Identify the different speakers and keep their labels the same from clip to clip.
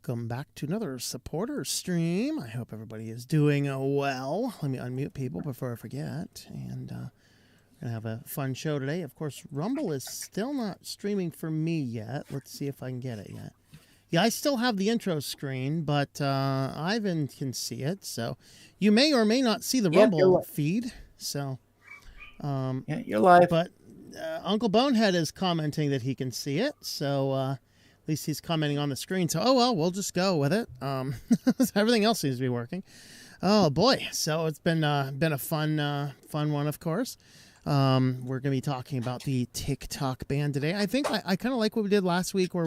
Speaker 1: welcome back to another supporter stream. I hope everybody is doing well. Let me unmute people before I forget. And we're going to have a fun show today. Of course, Rumble is still not streaming for me yet. Let's see if I can get it yet. Yeah, I still have the intro screen, but Ivan can see it. So you may or may not see the Rumble feed. So
Speaker 2: yeah, you're live.
Speaker 1: But Uncle Bonehead is commenting that he can see it. So at least he's commenting on the screen. So, oh, well, we'll just go with it. Everything else seems to be working. Oh, boy. So it's been a fun one, of course. We're going to be talking about the TikTok ban today. I think I kind of like what we did last week where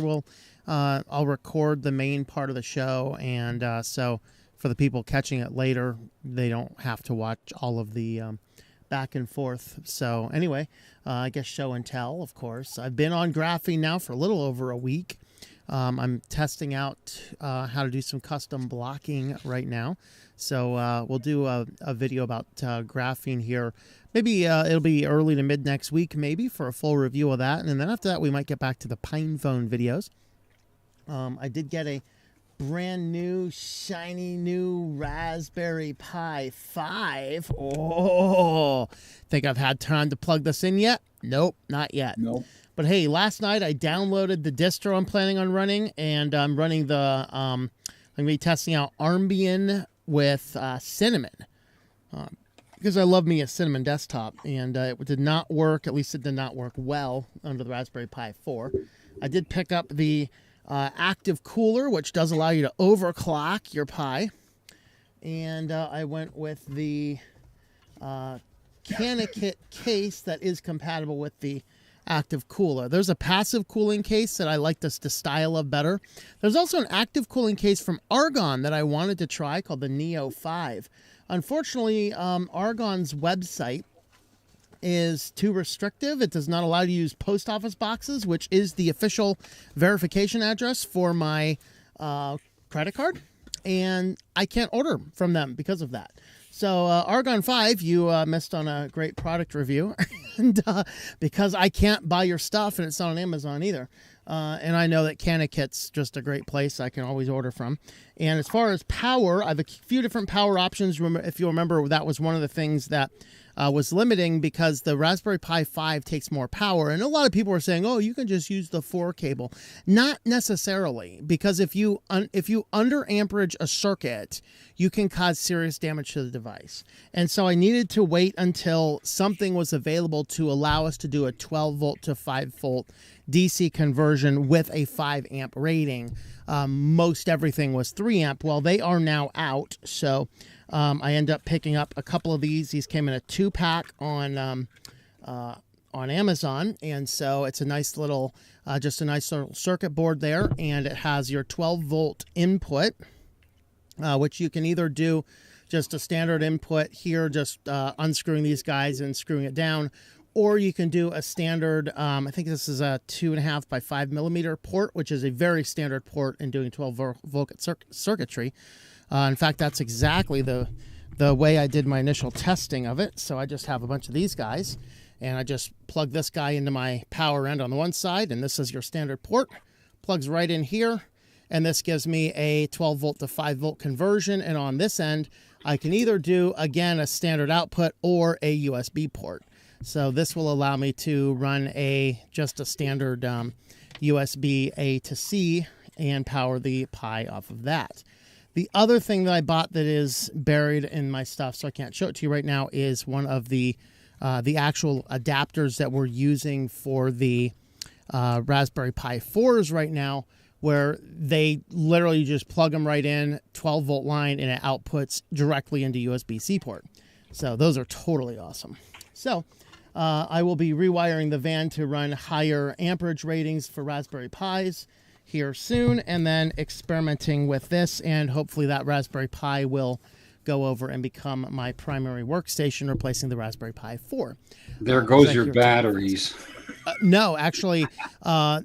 Speaker 1: I'll record the main part of the show. And so for the people catching it later, they don't have to watch all of the back and forth. So anyway, I guess show and tell, of course. I've been on Graphene now for a little over a week. I'm testing out how to do some custom blocking right now. So we'll do a video about Graphene here. Maybe it'll be early to mid next week, maybe, for a full review of that. And then after that, we might get back to the PinePhone videos. I did get a brand new, shiny new Raspberry Pi 5. Oh, think I've had time to plug this in yet? Nope, not yet.
Speaker 2: Nope.
Speaker 1: But hey, last night I downloaded the distro I'm planning on running, and I'm running the, I'm going to be testing out Armbian with Cinnamon. Because I love me a Cinnamon desktop, and it did not work, at least it did not work well under the Raspberry Pi 4. I did pick up the active cooler, which does allow you to overclock your Pi. And I went with the CanaKit case that is compatible with the active cooler. There's a passive cooling case that I like the style of better. There's also an active cooling case from Argon that I wanted to try called the Neo 5. Unfortunately, Argon's website is too restrictive. It does not allow you to use post office boxes, which is the official verification address for my credit card. And I can't order from them because of that. So Argon 5, you missed on a great product review. And because I can't buy your stuff and it's not on Amazon either. And I know that CanaKit's just a great place I can always order from. And as far as power, I have a few different power options. If you remember, that was one of the things that was limiting because the Raspberry Pi 5 takes more power. And a lot of people were saying, oh, you can just use the 4 cable. Not necessarily, because if you under amperage a circuit, you can cause serious damage to the device. And so I needed to wait until something was available to allow us to do a 12 volt to 5 volt DC conversion with a 5 amp rating. Most everything was 3 amp. Well, they are now out. So I end up picking up a couple of these. These came in a 2-pack on Amazon. And so it's a nice little, just a nice little circuit board there. And it has your 12 volt input, which you can either do just a standard input here, just unscrewing these guys and screwing it down. Or you can do a standard, I think this is a 2.5 by 5 millimeter port, which is a very standard port in doing 12 volt circuitry. In fact, that's exactly the way I did my initial testing of it. So I just have a bunch of these guys, and I just plug this guy into my power end on the one side, and this is your standard port. Plugs right in here, and this gives me a 12 volt to 5 volt conversion. And on this end, I can either do, again, a standard output or a USB port. So this will allow me to run just a standard USB A to C and power the Pi off of that. The other thing that I bought that is buried in my stuff, so I can't show it to you right now, is one of the actual adapters that we're using for the Raspberry Pi 4s right now, where they literally just plug them right in, 12 volt line, and it outputs directly into USB-C port. So those are totally awesome. So I will be rewiring the van to run higher amperage ratings for Raspberry Pis here soon, and then experimenting with this, and hopefully that Raspberry Pi will go over and become my primary workstation, replacing the Raspberry Pi 4.
Speaker 2: There goes your batteries.
Speaker 1: No, actually,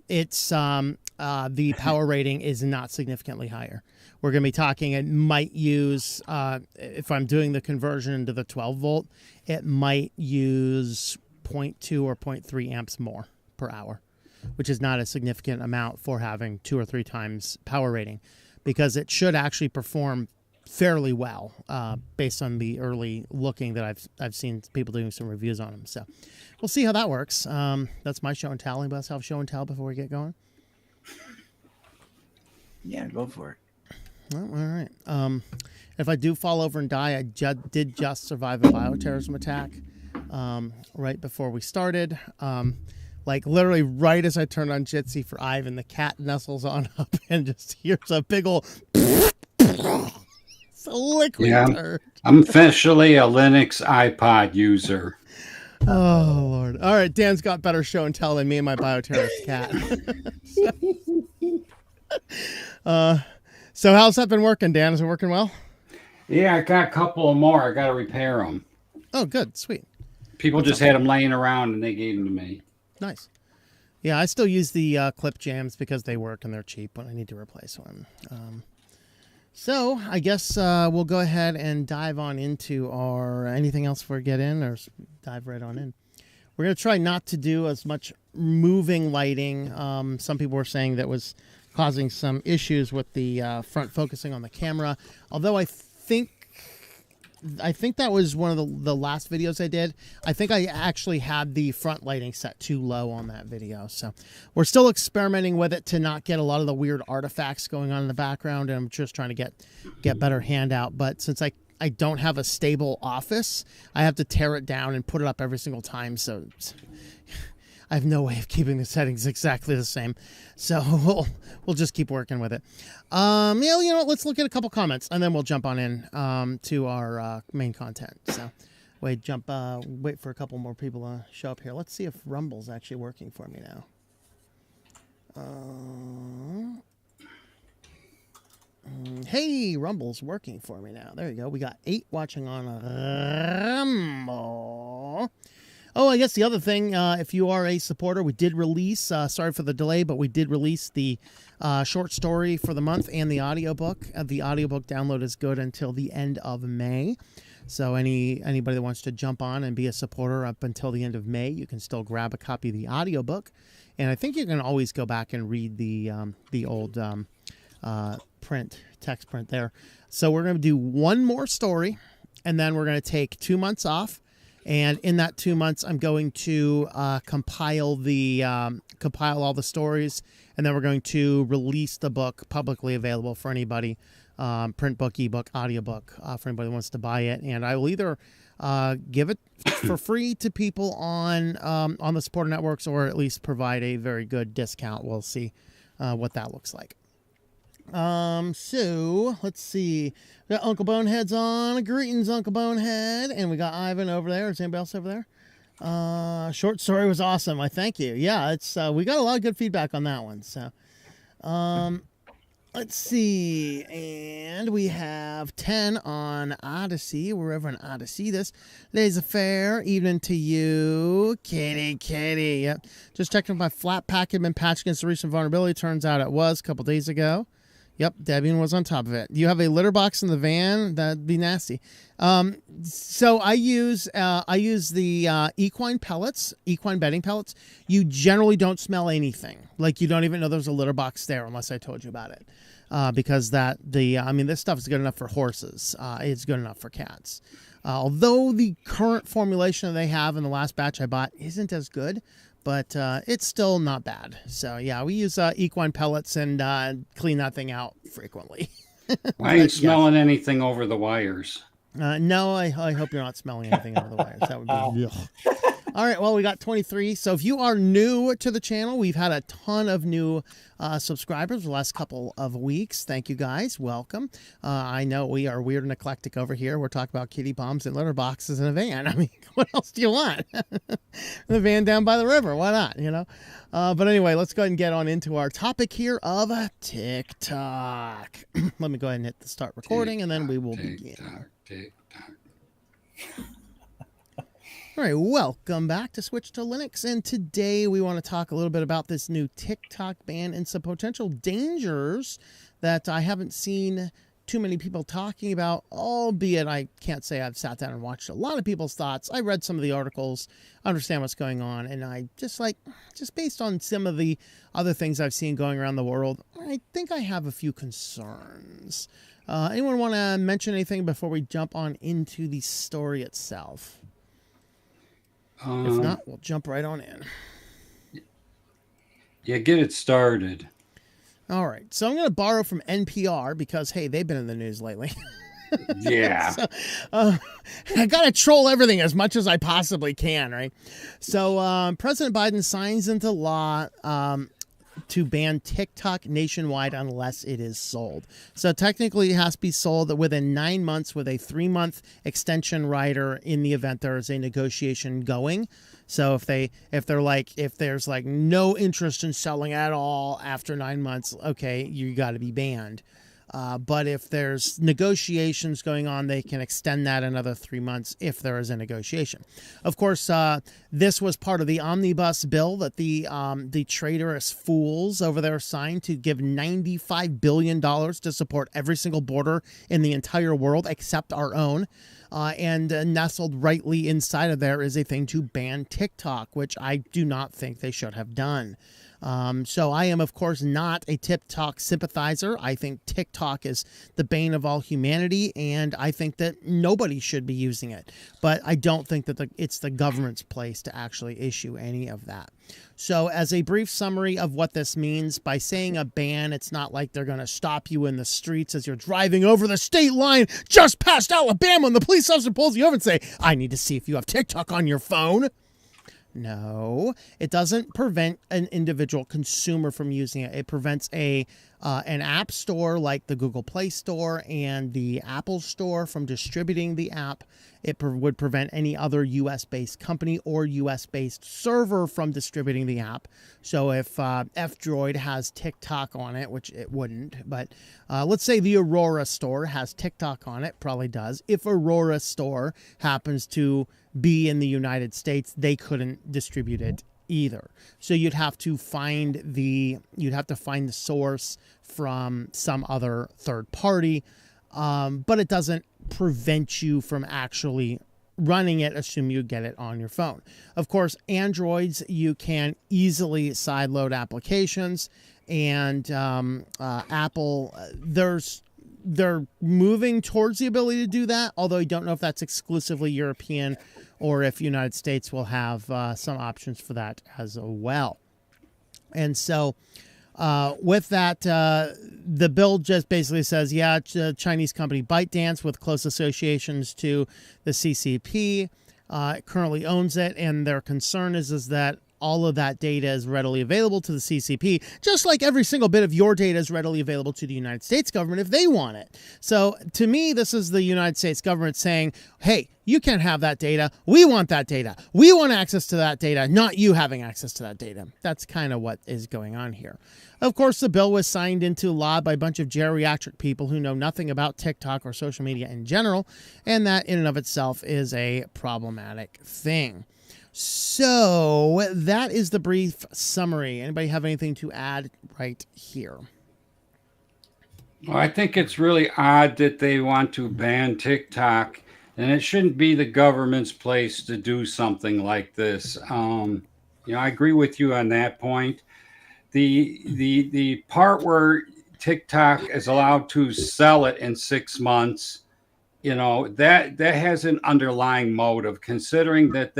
Speaker 1: it's the power rating is not significantly higher. We're going to be talking, it might use, if I'm doing the conversion into the 12 volt, it might use 0.2 or 0.3 amps more per hour, which is not a significant amount for having 2 or 3 times power rating. because it should actually perform fairly well based on the early looking that I've seen people doing some reviews on them. So we'll see how that works. That's my show and tell. Anybody else have show and tell before we get going?
Speaker 3: Yeah, go for it.
Speaker 1: Oh, all right. If I do fall over and die, I did just survive a bioterrorism attack right before we started. Like literally right as I turned on Jitsi for Ivan, the cat nestles on up and just hears a big old it's a liquid turd.
Speaker 2: I'm officially a Linux iPod user.
Speaker 1: Oh, Lord. All right, Dan's got better show and tell than me and my bioterrorist cat. So how's that been working, Dan? Is it working well?
Speaker 2: Yeah, I got a couple of more. I got to repair them.
Speaker 1: Oh, good. Sweet.
Speaker 2: People just had them laying around and they gave them to me.
Speaker 1: Nice. Yeah, I still use the clip jams because they work and they're cheap when I need to replace one. So I guess we'll go ahead and dive on into our anything else before we get in, or dive right on in. We're going to try not to do as much moving lighting. Some people were saying that was causing some issues with the front focusing on the camera. Although I think that was one of the last videos I did. I think I actually had the front lighting set too low on that video. So we're still experimenting with it to not get a lot of the weird artifacts going on in the background. And I'm just trying to get better handout. But since I don't have a stable office, I have to tear it down and put it up every single time. So I have no way of keeping the settings exactly the same. So we'll just keep working with it. Yeah, you know what? Let's look at a couple comments and then we'll jump on in to our main content. So wait for a couple more people to show up here. Let's see if Rumble's actually working for me now. Hey, Rumble's working for me now. There you go. We got 8 watching on Rumble. Oh, I guess the other thing, if you are a supporter, we did release, sorry for the delay, but we did release the short story for the month and the audiobook. The audiobook download is good until the end of May. So anybody that wants to jump on and be a supporter up until the end of May, you can still grab a copy of the audiobook. And I think you can always go back and read the old text print there. So we're going to do one more story, and then we're going to take 2 months off. And in that 2 months, I'm going to compile all the stories, and then we're going to release the book publicly available for anybody, print book, ebook, audiobook, for anybody who wants to buy it. And I will either give it for free to people on the supporter networks, or at least provide a very good discount. We'll see what that looks like. So let's see. We got Uncle Bonehead's on. Greetings, Uncle Bonehead. And we got Ivan over there. Is anybody else over there? Short story was awesome. I thank you. Yeah, it's we got a lot of good feedback on that one. So let's see. And we have 10 on Odyssey, wherever on Odyssey this. Laser fair. Evening to you. Kitty. Yep. Just checking if my flat pack had been patched against the recent vulnerability. Turns out it was a couple days ago. Yep, Debian was on top of it. You have a litter box in the van? That'd be nasty. So I use the equine pellets, equine bedding pellets. You generally don't smell anything. Like you don't even know there's a litter box there unless I told you about it. Because this stuff is good enough for horses. It's good enough for cats. Although the current formulation that they have in the last batch I bought isn't as good, but it's still not bad. So, yeah, we use equine pellets and clean that thing out frequently.
Speaker 2: I ain't smelling anything over the wires.
Speaker 1: No, I hope you're not smelling anything over the wires. That would be... All right, well, we got 23. So if you are new to the channel, we've had a ton of new subscribers the last couple of weeks. Thank you, guys. Welcome. I know we are weird and eclectic over here. We're talking about kitty bombs and litter boxes in a van. I mean, what else do you want? The van down by the river. Why not, you know? But anyway, let's go ahead and get on into our topic here of TikTok. Let me go ahead and hit the start recording, and then we will begin.
Speaker 2: TikTok.
Speaker 1: All right, welcome back to Switch to Linux, and today we want to talk a little bit about this new TikTok ban and some potential dangers that I haven't seen too many people talking about, albeit I can't say I've sat down and watched a lot of people's thoughts. I read some of the articles, understand what's going on, and I just based on some of the other things I've seen going around the world, I think I have a few concerns. Anyone want to mention anything before we jump on into the story itself? If not, we'll jump right on in.
Speaker 2: Yeah, get it started.
Speaker 1: All right. So I'm going to borrow from NPR because, hey, they've been in the news lately.
Speaker 2: Yeah.
Speaker 1: So, I got to troll everything as much as I possibly can, right? So President Biden signs into law to ban TikTok nationwide unless it is sold. So technically it has to be sold within 9 months with a 3-month extension rider in the event there is a negotiation going. So if there's like no interest in selling at all after 9 months, okay, you got to be banned. But if there's negotiations going on, they can extend that another 3 months if there is a negotiation. Of course, this was part of the omnibus bill that the traitorous fools over there signed to give $95 billion to support every single border in the entire world except our own. And nestled rightly inside of there is a thing to ban TikTok, which I do not think they should have done. So I am, of course, not a TikTok sympathizer. I think TikTok is the bane of all humanity, and I think that nobody should be using it. But I don't think that it's the government's place to actually issue any of that. So as a brief summary of what this means, by saying a ban, it's not like they're going to stop you in the streets as you're driving over the state line just past Alabama and the police officer pulls you over and say, I need to see if you have TikTok on your phone. No, it doesn't prevent an individual consumer from using it. It prevents an app store like the Google Play Store and the Apple Store from distributing the app. It would prevent any other US-based company or US-based server from distributing the app. So if F-Droid has TikTok on it, which it wouldn't, but let's say the Aurora Store has TikTok on it, probably does. If Aurora Store happens to be in the United States, they couldn't distribute it either. So you'd have to find the source from some other third party, but it doesn't prevent you from actually running it, assume you get it on your phone. Of course, Androids, you can easily sideload applications, and Apple, they're moving towards the ability to do that, although I don't know if that's exclusively European or if United States will have some options for that as well. And so with that, the bill just basically says, yeah, Chinese company ByteDance with close associations to the CCP currently owns it, and their concern is that all of that data is readily available to the CCP, just like every single bit of your data is readily available to the United States government if they want it. So to me, this is the United States government saying, hey, you can't have that data. We want that data. We want access to that data, not you having access to that data. That's kind of what is going on here. Of course, the bill was signed into law by a bunch of geriatric people who know nothing about TikTok or social media in general, and that in and of itself is a problematic thing. So that is the brief summary. Anybody have anything to add right here?
Speaker 2: Well, I think it's really odd that they want to ban TikTok, and it shouldn't be the government's place to do something like this. I agree with you on that point. The part where TikTok is allowed to sell it in 6 months, that has an underlying motive, considering that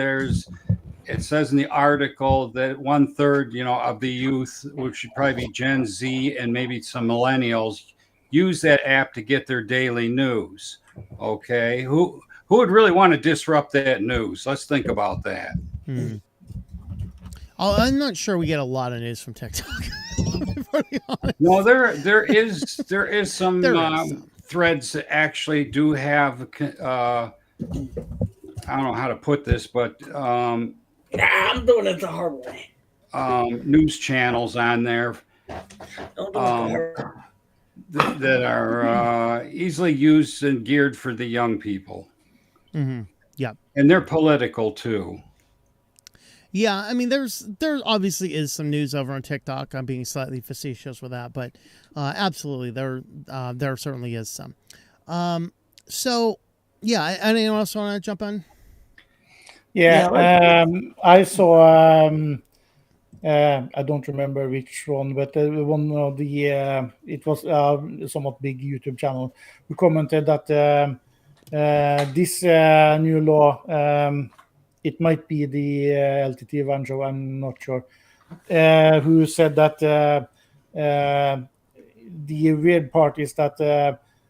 Speaker 2: it says in the article that 1/3, of the youth, which should probably be Gen Z and maybe some millennials, use that app to get their daily news. Okay. Who would really want to disrupt that news? Let's think about that.
Speaker 1: I'm not sure we get a lot of news from TikTok.
Speaker 2: No, there is some threads that actually do have, I don't know how to put this, but
Speaker 3: I'm doing it the hard way.
Speaker 2: News channels on there that are easily used and geared for the young people.
Speaker 1: Mm-hmm. Yeah.
Speaker 2: And they're political too.
Speaker 1: Yeah, I mean, there obviously is some news over on TikTok. I'm being slightly facetious with that, but absolutely, there certainly is some. So, yeah, anyone else want to jump on?
Speaker 4: Yeah, I saw. I don't remember which one, but one of the it was a somewhat big YouTube channel who commented that this new law, it might be the LTT Vanjo, I'm not sure, who said that the weird part is that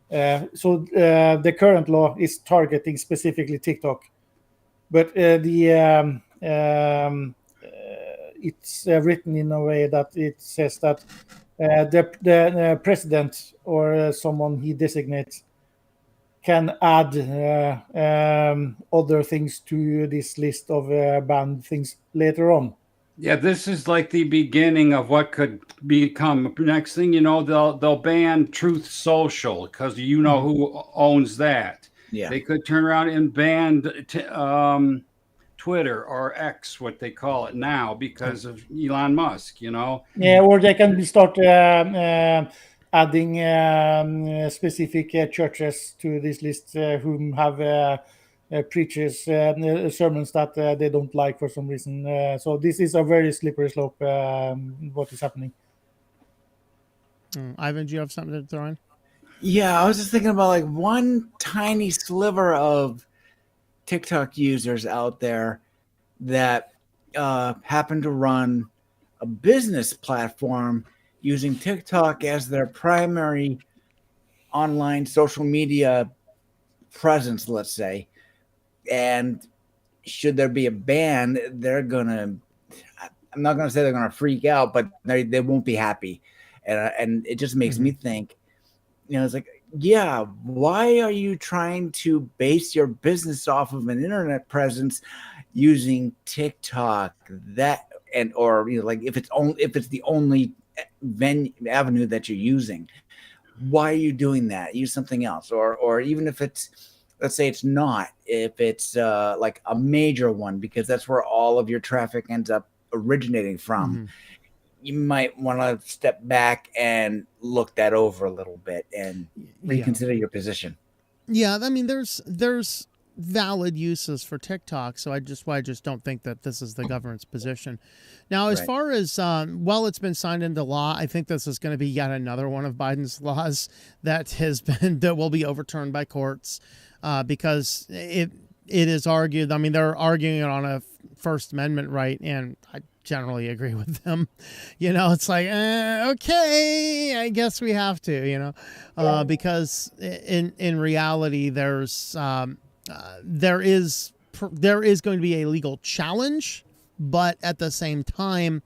Speaker 4: the current law is targeting specifically TikTok, but it's written in a way that it says that the president or someone he designates can add other things to this list of banned things later on.
Speaker 2: Yeah, this is like the beginning of what could become. Next thing you know, they'll ban Truth Social because you know who owns that.
Speaker 3: Yeah.
Speaker 2: They could turn around and ban Twitter or X, what they call it now, because of Elon Musk. You know.
Speaker 4: Yeah, or they can start adding specific churches to this list whom have preachers sermons that they don't like for some reason. So this is a very slippery slope. What is happening?
Speaker 1: Ivan, do you have something to throw in?
Speaker 3: Yeah, I was just thinking about like one tiny sliver of TikTok users out there that happen to run a business platform using TikTok as their primary online social media presence, let's say. And should there be a ban, I'm not gonna say they're gonna freak out, but they won't be happy. And it just makes me think, it's like, yeah, why are you trying to base your business off of an internet presence using TikTok? Or like if it's the only avenue that you're using, why are you doing that? Use something else. Or even if let's say it's not, if it's like a major one, because that's where all of your traffic ends up originating from. You might want to step back and look that over a little bit and reconsider your position.
Speaker 1: Yeah, I mean, there's valid uses for TikTok, so I just don't think that this is the government's position. Now, as far as it's been signed into law, I think this is going to be yet another one of Biden's laws that will be overturned by courts because it is argued. I mean, they're arguing it on a First Amendment right, and I generally agree with them. It's like, okay, I guess we have to, because in reality, there is going to be a legal challenge, but at the same time,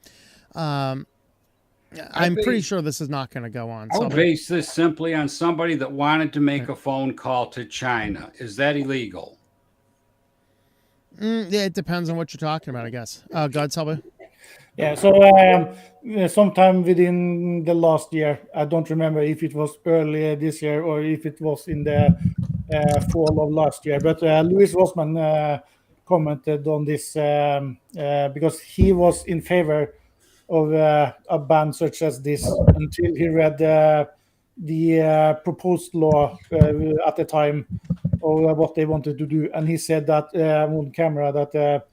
Speaker 1: I'm pretty sure this is not going to go on.
Speaker 2: I'll base this simply on somebody that wanted to make a phone call to China. Is that illegal?
Speaker 1: Yeah, it depends on what you're talking about, I guess. God, Selby.
Speaker 4: Yeah, so sometime within the last year, I don't remember if it was earlier this year or if it was in the fall of last year, but Louis Rossmann commented on this because he was in favor of a ban such as this until he read the proposed law at the time of what they wanted to do, and he said that on camera that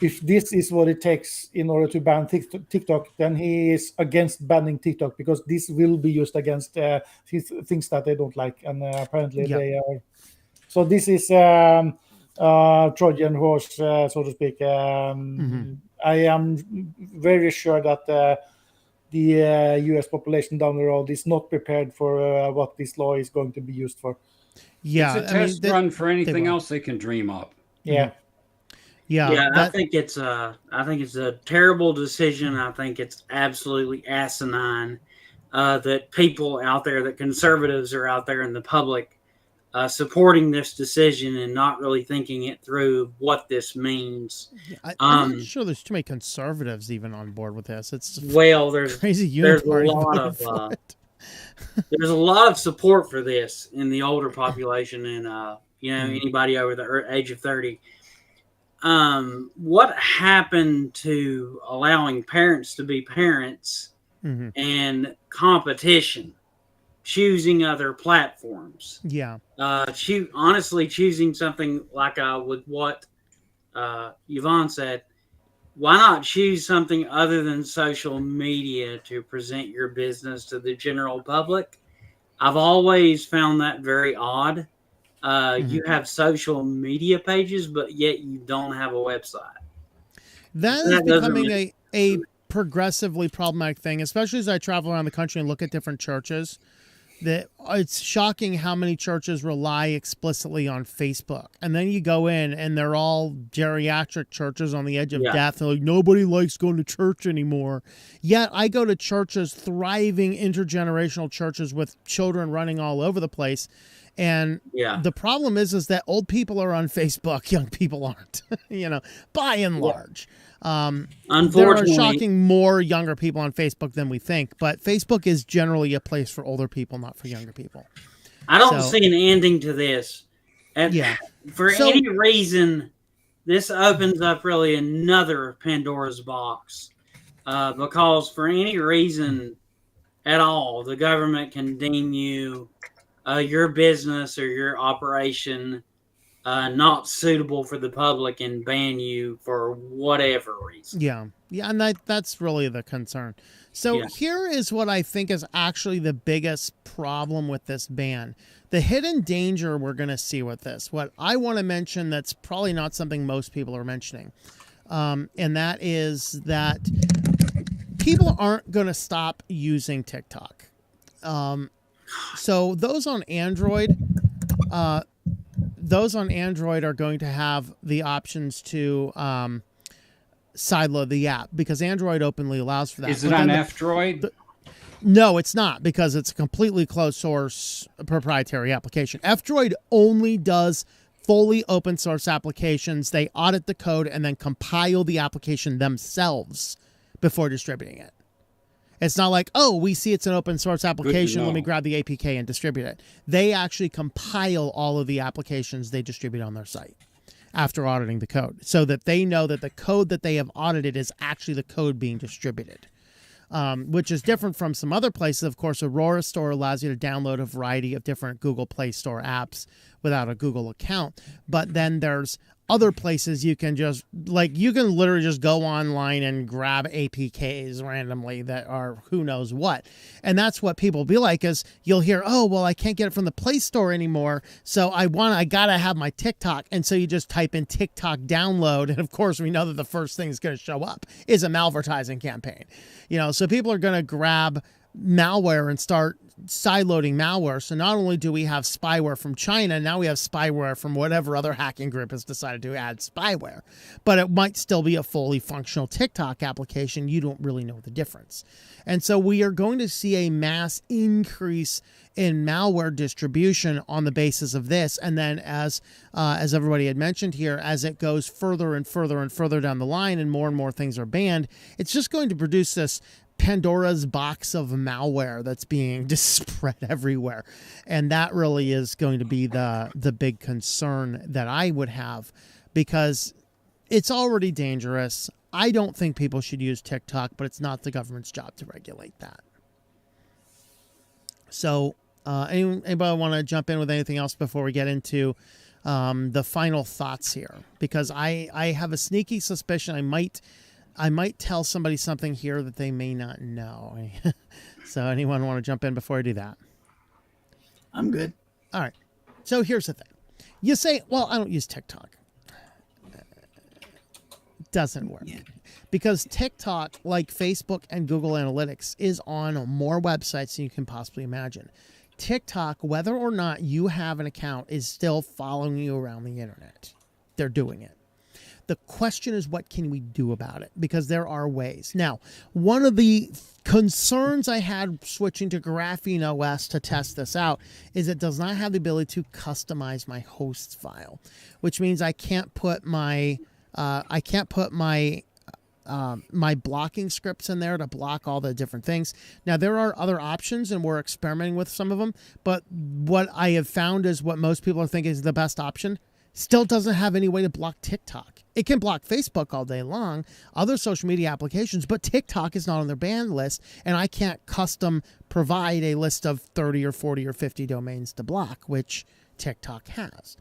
Speaker 4: if this is what it takes in order to ban TikTok, then he is against banning TikTok because this will be used against things that they don't like, and apparently they are. So this is Trojan horse, so to speak. I am very sure that the U.S. population down the road is not prepared for what this law is going to be used for.
Speaker 1: Yeah,
Speaker 2: it's a test run for anything else they can dream up.
Speaker 4: Yeah.
Speaker 3: Yeah, I think it's a terrible decision. I think it's absolutely asinine that people out there, that conservatives are out there in the public supporting this decision and not really thinking it through what this means.
Speaker 1: I'm not sure there's too many conservatives even on board with this. It's
Speaker 3: there's
Speaker 1: crazy.
Speaker 3: There's a lot of support for this in the older population and anybody over the age of 30.
Speaker 5: what happened to allowing parents to be parents and competition, choosing other platforms?
Speaker 1: Yeah.
Speaker 5: Honestly, choosing something like with what Yvonne said, why not choose something other than social media to present your business to the general public? I've always found that very odd. You have social media pages, but yet you don't have a website.
Speaker 1: That is becoming a progressively problematic thing, especially as I travel around the country and look at different churches. That it's shocking how many churches rely explicitly on Facebook. And then you go in and they're all geriatric churches on the edge of death. They're like, nobody likes going to church anymore. Yet I go to churches, thriving intergenerational churches with children running all over the place. And the problem is that old people are on Facebook, young people aren't, by and large.
Speaker 5: Unfortunately,
Speaker 1: there are shocking more younger people on Facebook than we think, but Facebook is generally a place for older people, not for younger people.
Speaker 5: I don't see an ending to this. For any reason, this opens up really another Pandora's box. Because for any reason at all, the government can deem you, your business or your operation, not suitable for the public and ban you for whatever reason.
Speaker 1: Yeah, and that's really the concern. So here is what I think is actually the biggest problem with this ban. The hidden danger we're going to see with this. What I want to mention that's probably not something most people are mentioning, and that is that people aren't going to stop using TikTok. So those on Android are going to have the options to sideload the app because Android openly allows for that.
Speaker 2: Is it on F-Droid?
Speaker 1: No, it's not, because it's a completely closed source proprietary application. F-Droid only does fully open source applications. They audit the code and then compile the application themselves before distributing it. It's not like, oh, we see it's an open source application, let me grab the APK and distribute it. They actually compile all of the applications they distribute on their site after auditing the code, so that they know that the code that they have audited is actually the code being distributed, which is different from some other places. Of course, Aurora Store allows you to download a variety of different Google Play Store apps without a Google account. But then there's other places you can just, you can literally just go online and grab APKs randomly that are who knows what. And that's what people be like, is you'll hear, oh, well, I can't get it from the Play Store anymore, so I gotta have my TikTok. And so you just type in TikTok download. And of course, we know that the first thing that's going to show up is a malvertising campaign. So people are going to grab malware and start sideloading malware. So not only do we have spyware from China, now we have spyware from whatever other hacking group has decided to add spyware. But it might still be a fully functional TikTok application. You don't really know the difference. And so we are going to see a mass increase in malware distribution on the basis of this. And then as everybody had mentioned here, as it goes further and further and further down the line and more things are banned, it's just going to produce this Pandora's box of malware that's being just spread everywhere. And that really is going to be the big concern that I would have, because it's already dangerous. I don't think people should use TikTok, but it's not the government's job to regulate that. So anybody want to jump in with anything else before we get into the final thoughts here? Because I have a sneaky suspicion I might tell somebody something here that they may not know. So anyone want to jump in before I do that?
Speaker 3: I'm good.
Speaker 1: All right. So here's the thing. You say, well, I don't use TikTok. It doesn't work. Yeah. Because TikTok, like Facebook and Google Analytics, is on more websites than you can possibly imagine. TikTok, whether or not you have an account, is still following you around the internet. They're doing it. The question is, what can we do about it? Because there are ways. Now, one of the concerns I had switching to Graphene OS to test this out is it does not have the ability to customize my host file, which means I can't put my my blocking scripts in there to block all the different things. Now, there are other options, and we're experimenting with some of them. But what I have found is what most people are thinking is the best option: still doesn't have any way to block TikTok. It can block Facebook all day long, other social media applications, but TikTok is not on their ban list, and I can't custom provide a list of 30 or 40 or 50 domains to block, which TikTok has.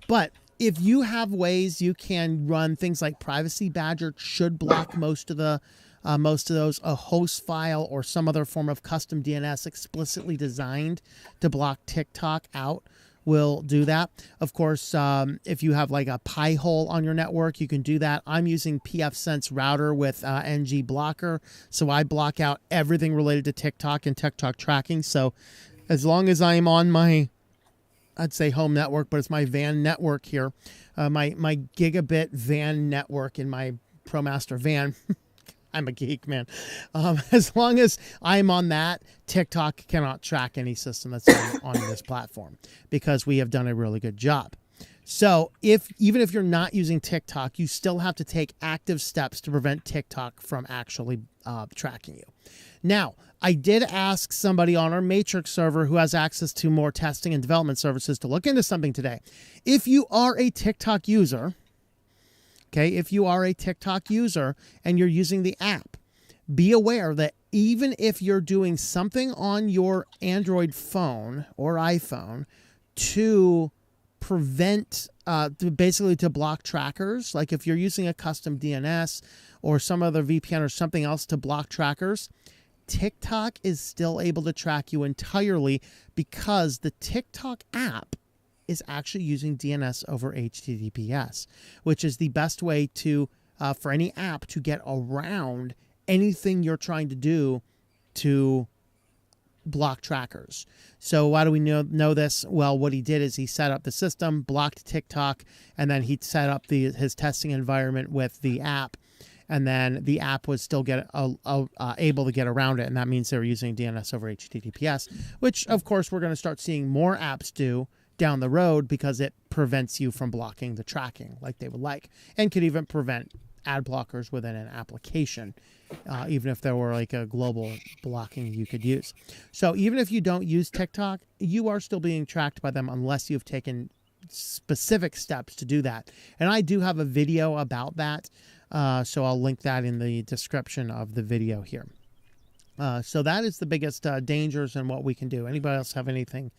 Speaker 1: But if you have ways you can run things like Privacy Badger should block most of those, a host file or some other form of custom DNS explicitly designed to block TikTok out will do that. Of course, if you have like a pie hole on your network, you can do that. I'm using pfSense router with NG blocker, so I block out everything related to TikTok and TikTok tracking. So as long as I'm on my, I'd say home network, but it's my VAN network here, my gigabit VAN network in my ProMaster VAN. I'm a geek, man. As long as I'm on that, TikTok cannot track any system that's on this platform because we have done a really good job. So even if you're not using TikTok, you still have to take active steps to prevent TikTok from actually tracking you. Now, I did ask somebody on our Matrix server who has access to more testing and development services to look into something today. If you are a TikTok user, okay, if you are a TikTok user and you're using the app, be aware that even if you're doing something on your Android phone or iPhone to prevent, basically to block trackers, like if you're using a custom DNS or some other VPN or something else to block trackers, TikTok is still able to track you entirely because the TikTok app is actually using DNS over HTTPS, which is the best way to for any app to get around anything you're trying to do to block trackers. So why do we know this? Well, what he did is he set up the system, blocked TikTok, and then he set up his testing environment with the app, and then the app was still able to get around it, and that means they were using DNS over HTTPS, which of course we're going to start seeing more apps do down the road because it prevents you from blocking the tracking like they would like, and could even prevent ad blockers within an application, even if there were like a global blocking you could use. So even if you don't use TikTok, you are still being tracked by them unless you've taken specific steps to do that. And I do have a video about that, so I'll link that in the description of the video here. So that is the biggest dangers and what we can do. Anybody else have anything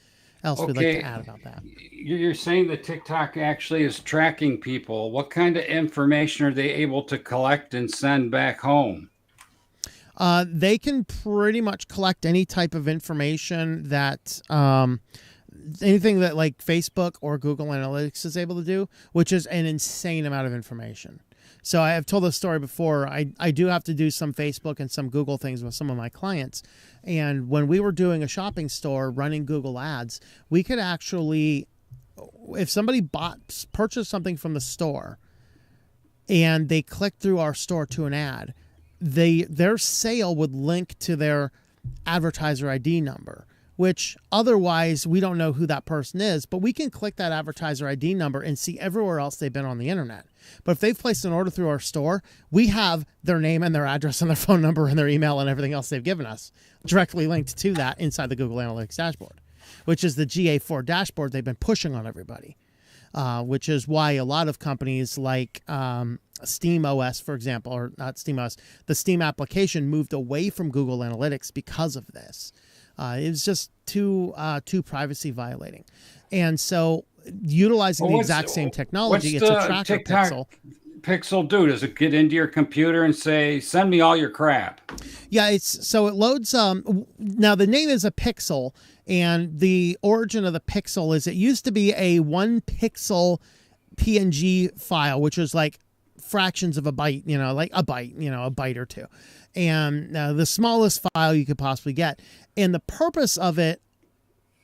Speaker 1: else we'd like to add about that?
Speaker 2: You're saying that TikTok actually is tracking people. What kind of information are they able to collect and send back home?
Speaker 1: They can pretty much collect any type of information that anything that like Facebook or Google Analytics is able to do, which is an insane amount of information. So I have told this story before. I do have to do some Facebook and some Google things with some of my clients. And when we were doing a shopping store running Google ads, we could actually, if somebody purchased something from the store and they clicked through our store to an ad, their sale would link to their advertiser ID number, which otherwise we don't know who that person is, but we can click that advertiser ID number and see everywhere else they've been on the internet. But if they've placed an order through our store, we have their name and their address and their phone number and their email and everything else they've given us directly linked to that inside the Google Analytics dashboard, which is the GA4 dashboard they've been pushing on everybody, which is why a lot of companies like Steam OS, for example, or not Steam OS, the Steam application moved away from Google Analytics because of this. It was just too privacy violating. And so utilizing the exact same technology, it's a tracker pixel.
Speaker 2: Pixel do? Does it get into your computer and say, send me all your crap?
Speaker 1: Yeah, it loads. Now the name is a pixel, and the origin of the pixel is it used to be a 1 pixel PNG file, which was like fractions of a byte, like a byte or two. And the smallest file you could possibly get. And the purpose of it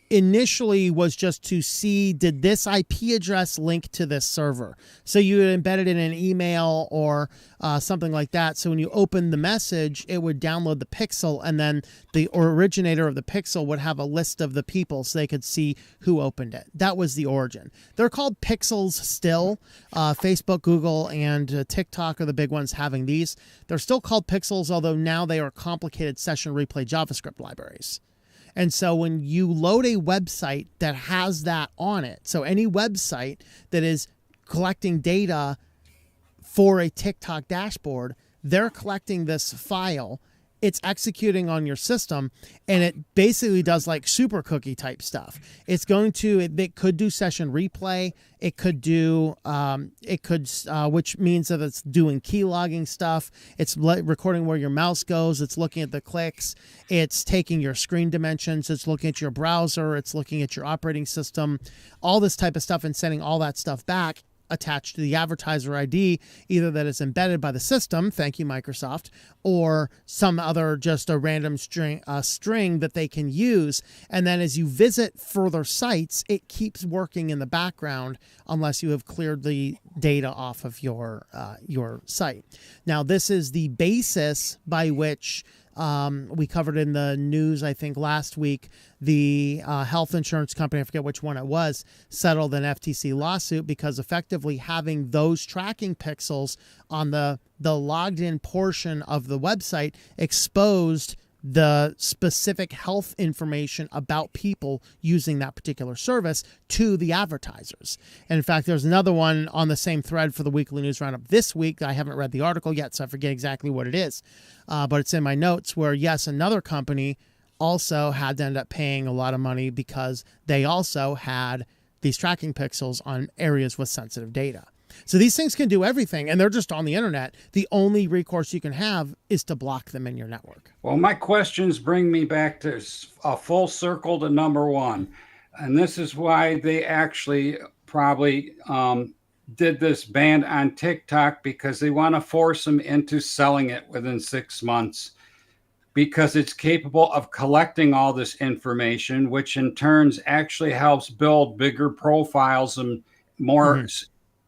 Speaker 1: initially was just to see, did this IP address link to this server? So you would embed it in an email or something like that. So when you open the message, it would download the pixel, and then the originator of the pixel would have a list of the people so they could see who opened it. That was the origin. They're called pixels still. Facebook, Google, and TikTok are the big ones having these. They're still called pixels, although now they are complicated session replay JavaScript libraries. And so when you load a website that has that on it, so any website that is collecting data for a TikTok dashboard. They're collecting this file, it's executing on your system, and it basically does like super cookie type stuff. It's going to, it could do session replay. It could do, which means that it's doing key logging stuff. It's recording where your mouse goes. It's looking at the clicks. It's taking your screen dimensions. It's looking at your browser. It's looking at your operating system, all this type of stuff, and sending all that stuff back attached to the advertiser ID, either that is embedded by the system, thank you Microsoft, or some other just a random string that they can use. And then as you visit further sites, it keeps working in the background unless you have cleared the data off of your site. Now, this is the basis by which we covered in the news, I think last week, the health insurance company, I forget which one it was, settled an FTC lawsuit because effectively having those tracking pixels on the logged in portion of the website exposed the specific health information about people using that particular service to the advertisers. And in fact, there's another one on the same thread for the weekly news roundup this week. I haven't read the article yet, so I forget exactly what it is. But it's in my notes where, yes, another company also had to end up paying a lot of money because they also had these tracking pixels on areas with sensitive data. So these things can do everything, and they're just on the internet. The only recourse you can have is to block them in your network.
Speaker 2: Well, my questions bring me back to a full circle to number one. And this is why they actually probably did this ban on TikTok, because they want to force them into selling it within 6 months, because it's capable of collecting all this information, which in turns actually helps build bigger profiles and more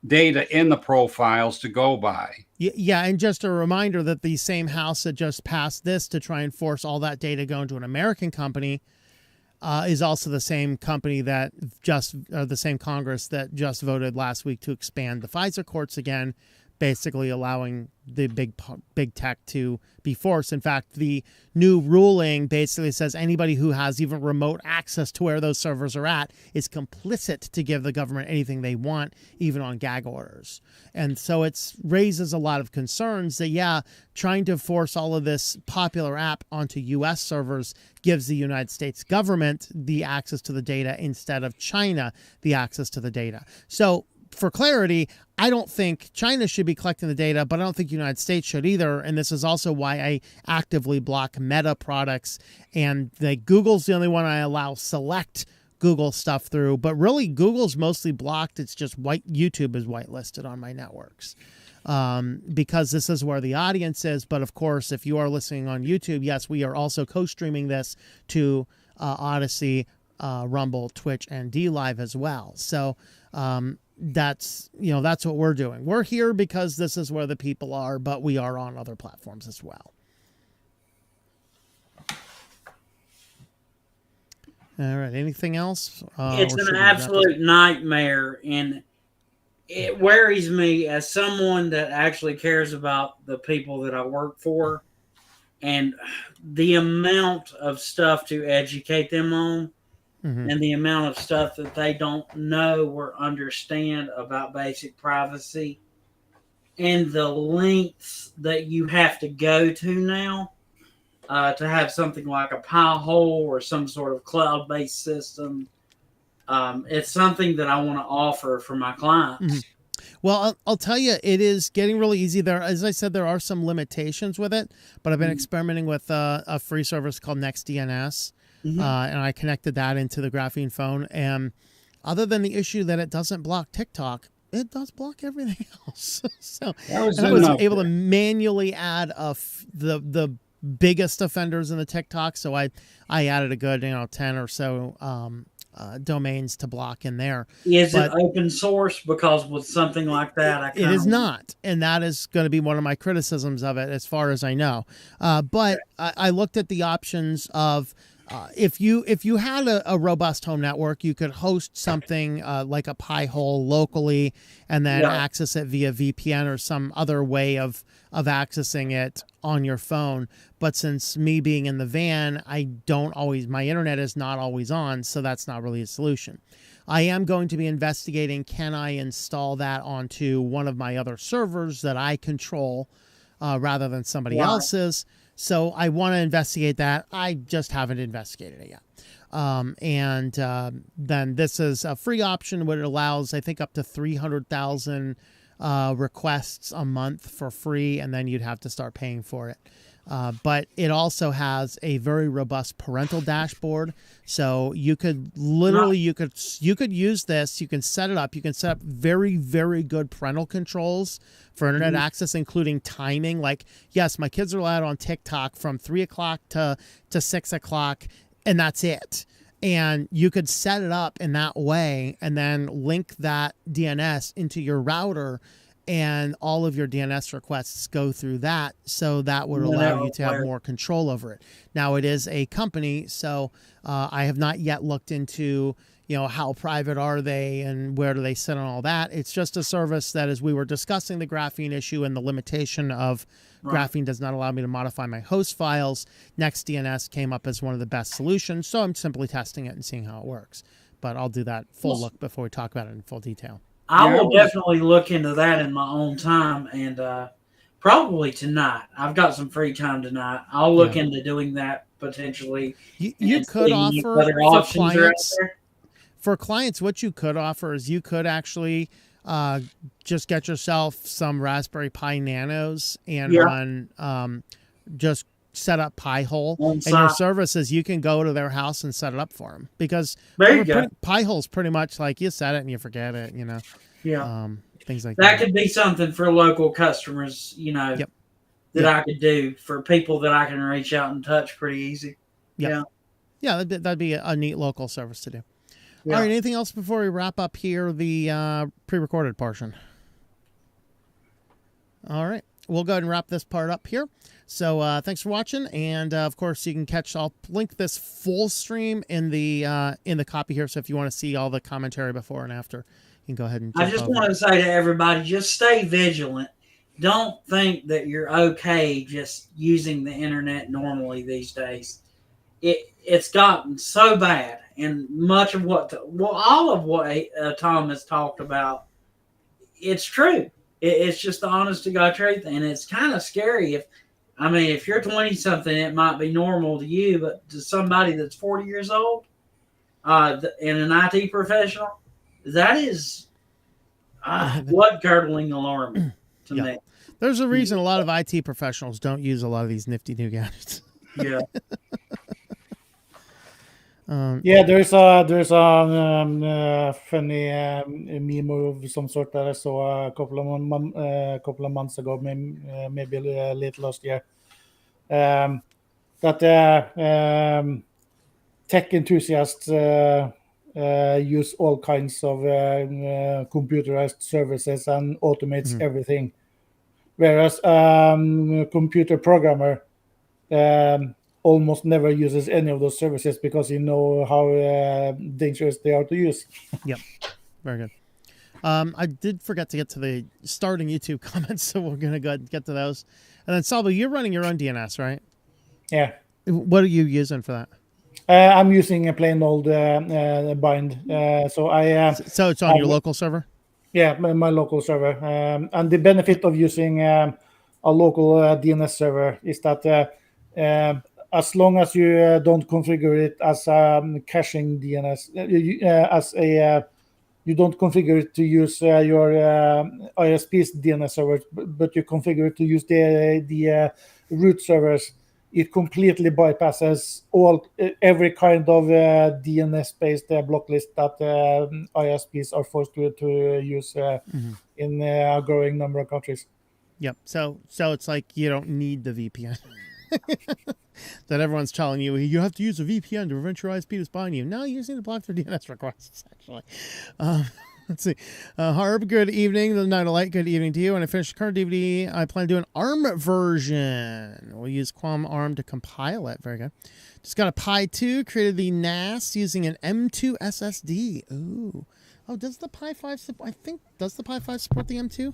Speaker 2: data in the profiles to go by.
Speaker 1: Yeah, and just a reminder that the same House that just passed this to try and force all that data going to an American company is also the same company that the same Congress that just voted last week to expand the FISA courts again, basically allowing the big tech to be forced. In fact, the new ruling basically says anybody who has even remote access to where those servers are at is complicit to give the government anything they want, even on gag orders. And so it raises a lot of concerns that, yeah, trying to force all of this popular app onto U.S. servers gives the United States government the access to the data instead of China the access to the data. So for clarity, I don't think China should be collecting the data, but I don't think the United States should either. And this is also why I actively block Meta products. And Google's the only one I allow select Google stuff through. But really, Google's mostly blocked. It's just YouTube is whitelisted on my networks because this is where the audience is. But of course, if you are listening on YouTube, yes, we are also co-streaming this to Odyssey, Rumble, Twitch, and DLive as well. So that's what we're doing. We're here because this is where the people are, but we are on other platforms as well. All right. Anything else?
Speaker 5: It's an absolute nightmare, and it worries me as someone that actually cares about the people that I work for, and the amount of stuff to educate them on. And the amount of stuff that they don't know or understand about basic privacy, and the lengths that you have to go to now to have something like a Pi-hole or some sort of cloud-based system. It's something that I want to offer for my clients.
Speaker 1: Well, I'll tell you, it is getting really easy there. As I said, there are some limitations with it, but I've been experimenting with a free service called NextDNS. And I connected that into the Graphene phone. And other than the issue that it doesn't block TikTok, it does block everything else. So I was able to manually add the biggest offenders in the TikTok. So I added a good 10 or so domains to block in there.
Speaker 5: Is it open source? Because with something like that,
Speaker 1: it is not, and that is going to be one of my criticisms of it, as far as I know. But I looked at the options of. If you had a robust home network, you could host something like a Pi-hole locally and then access it via VPN or some other way of accessing it on your phone. But since me being in the van, my internet is not always on, so that's not really a solution. I am going to be investigating, can I install that onto one of my other servers that I control rather than somebody else's. So I want to investigate that. I just haven't investigated it yet. Then this is a free option, where it allows, I think, up to 300,000 requests a month for free, and then you'd have to start paying for it. But it also has a very robust parental dashboard. So you could literally, you could use this. You can set it up. You can set up very, very good parental controls for internet access, including timing. Like, yes, my kids are allowed on TikTok from 3 o'clock to 6 o'clock, and that's it. And you could set it up in that way and then link that DNS into your router, and all of your DNS requests go through that. So that would allow you to have more control over it. Now, it is a company, so I have not yet looked into, how private are they and where do they sit on all that. It's just a service that, as we were discussing the graphene issue and the limitation of graphene does not allow me to modify my host files, NextDNS came up as one of the best solutions. So I'm simply testing it and seeing how it works. But I'll do that full look before we talk about it in full detail.
Speaker 5: I will definitely look into that in my own time, and probably tonight. I've got some free time tonight. I'll look into doing that potentially.
Speaker 1: You could offer
Speaker 5: other options
Speaker 1: for clients. What you could offer is you could actually just get yourself some Raspberry Pi Nanos and run just set up Pi-hole, and your services, you can go to their house and set it up for them, because Pi-hole's pretty much like you set it and you forget it, things like that.
Speaker 5: That could be something for local customers, that I could do for people that I can reach out and touch pretty easy. Yeah,
Speaker 1: that'd be a neat local service to do. All right, anything else before we wrap up here, the pre-recorded portion? All right, we'll go ahead and wrap this part up here. So thanks for watching, and of course you can I'll link this full stream in the copy here. So if you want to see all the commentary before and after, you can go ahead and
Speaker 5: I just want to say to everybody, just stay vigilant. Don't think that you're okay just using the internet normally these days. It's gotten so bad, and much of all of what Tom has talked about, it's true. It's just the honest to God truth, and it's kind of scary. If you're 20-something, it might be normal to you, but to somebody that's 40 years old and an IT professional, that is blood-curdling alarming to me.
Speaker 1: There's a reason a lot of IT professionals don't use a lot of these nifty new gadgets.
Speaker 5: Yeah.
Speaker 4: There's a funny meme of some sort that I saw a couple of months ago, maybe late last year, that tech enthusiasts use all kinds of computerized services and automates everything, whereas computer programmer almost never uses any of those services because how dangerous they are to use.
Speaker 1: Yep, very good. I did forget to get to the starting YouTube comments, so we're going to go ahead and get to those. And then, Salvo, you're running your own DNS, right?
Speaker 4: Yeah.
Speaker 1: What are you using for that?
Speaker 4: I'm using a plain old bind. So it's
Speaker 1: on your local server?
Speaker 4: Yeah, my local server. And the benefit of using a local DNS server is that as long as you don't configure it as caching DNS, you don't configure it to use your ISP's DNS server, but you configure it to use the root servers, it completely bypasses every kind of DNS-based block list that ISPs are forced to use in a growing number of countries.
Speaker 1: Yep. So it's like you don't need the VPN. That everyone's telling you have to use a VPN to prevent your ISP to spy on you. No, you just need to block their DNS requests, actually. Let's see. Harb, good evening. The Night of Light, good evening to you. When I finish the current DVD, I plan to do an ARM version. We'll use Qualm ARM to compile it. Very good. Just got a Pi 2, created the NAS using an M2 SSD. Ooh. Oh, does the Pi 5 support? Does the Pi 5 support the M2?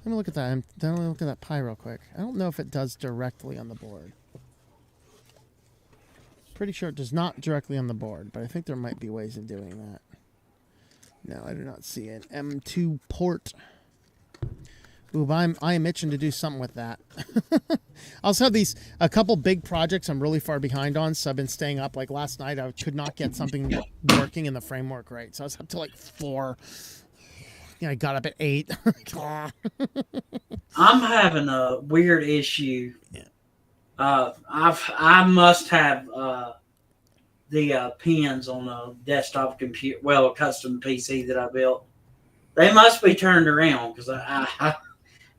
Speaker 1: Let me look at that. Let me look at that Pi real quick. I don't know if it does directly on the board. Pretty sure it does not directly on the board, but I think there might be ways of doing that. No, I do not see an M2 port. Ooh, I am itching to do something with that. I also have a couple big projects I'm really far behind on, so I've been staying up. Like last night, I could not get something working in the framework right, so I was up to like 4. I got up at 8.
Speaker 5: I'm having a weird issue.
Speaker 1: Yeah.
Speaker 5: I must have the pins on a desktop computer, well, a custom PC that I built. They must be turned around because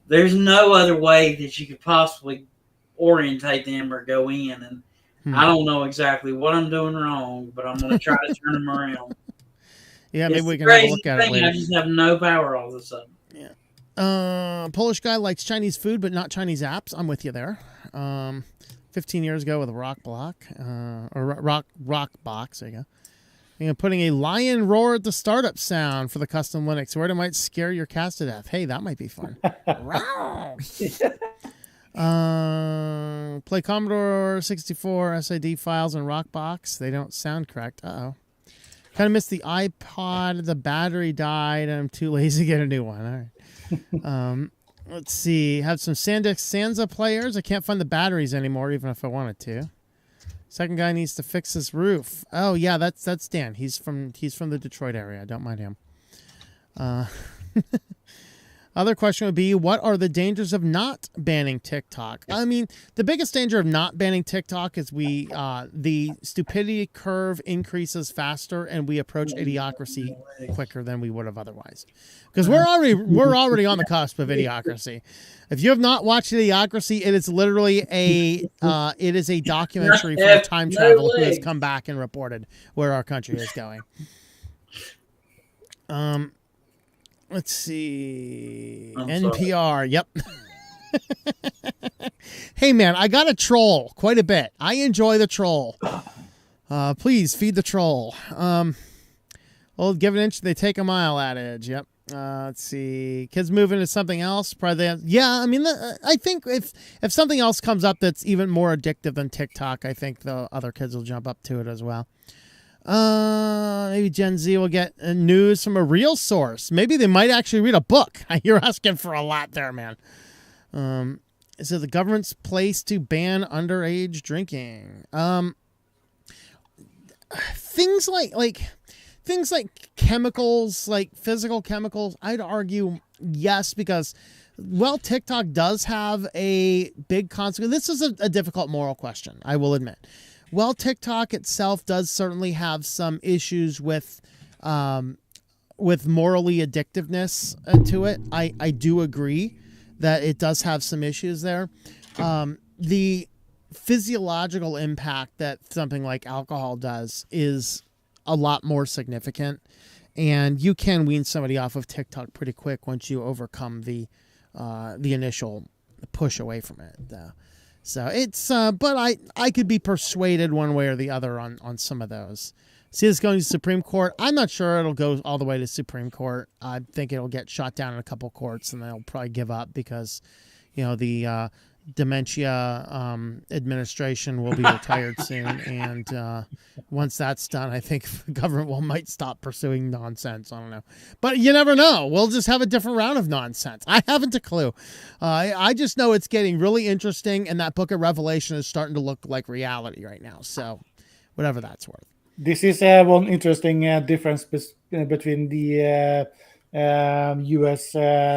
Speaker 5: there's no other way that you could possibly orientate them or go in, and I don't know exactly what I'm doing wrong, but I'm going to try to turn them around.
Speaker 1: Yeah, maybe we can have a look at it later.
Speaker 5: I just have no power all of a sudden.
Speaker 1: Yeah. Polish guy likes Chinese food, but not Chinese apps. I'm with you there. 15 years ago with a rock box. There you go. Putting a lion roar at the startup sound for the custom Linux word, it might scare your cast to death. Hey, that might be fun. Play Commodore 64 SID files in Rockbox. They don't sound correct. Uh-oh. Kind of missed the iPod. The battery died, and I'm too lazy to get a new one. All right. Let's see. Have some SanDisk Sansa players. I can't find the batteries anymore, even if I wanted to. Second guy needs to fix his roof. Oh yeah, that's Dan. He's from the Detroit area. I don't mind him. Other question would be, what are the dangers of not banning TikTok? I mean, the biggest danger of not banning TikTok is the stupidity curve increases faster and we approach idiocracy quicker than we would have otherwise. Because we're already on the cusp of idiocracy. If you have not watched Idiocracy, it is literally a documentary from a time traveler who has come back and reported where our country is going. Let's see. NPR. Yep. Hey, man, I got a troll quite a bit. I enjoy the troll. Please feed the troll. Well, give an inch, they take a mile adage. Yep. Let's see. Kids move into something else. Probably. Yeah, I mean, I think if something else comes up that's even more addictive than TikTok, I think the other kids will jump up to it as well. Maybe Gen Z will get news from a real source. Maybe they might actually read a book. You're asking for a lot there, man. Is it the government's place to ban underage drinking? Things like chemicals, like physical chemicals, I'd argue yes, because TikTok does have a big consequence. This is a difficult moral question, I will admit. TikTok itself does certainly have some issues with morally addictiveness to it. I do agree that it does have some issues there. The physiological impact that something like alcohol does is a lot more significant, and you can wean somebody off of TikTok pretty quick once you overcome the initial push away from it. So it's, but I could be persuaded one way or the other on some of those. See this going to Supreme Court? I'm not sure it'll go all the way to Supreme Court. I think it'll get shot down in a couple courts, and they'll probably give up because, the dementia administration will be retired soon, and once that's done, I think the government might stop pursuing nonsense. I don't know, but you never know. We'll just have a different round of nonsense. I haven't a clue. I just know it's getting really interesting, and that Book of Revelation is starting to look like reality right now. So, whatever that's worth.
Speaker 4: This is one interesting difference between the U.S.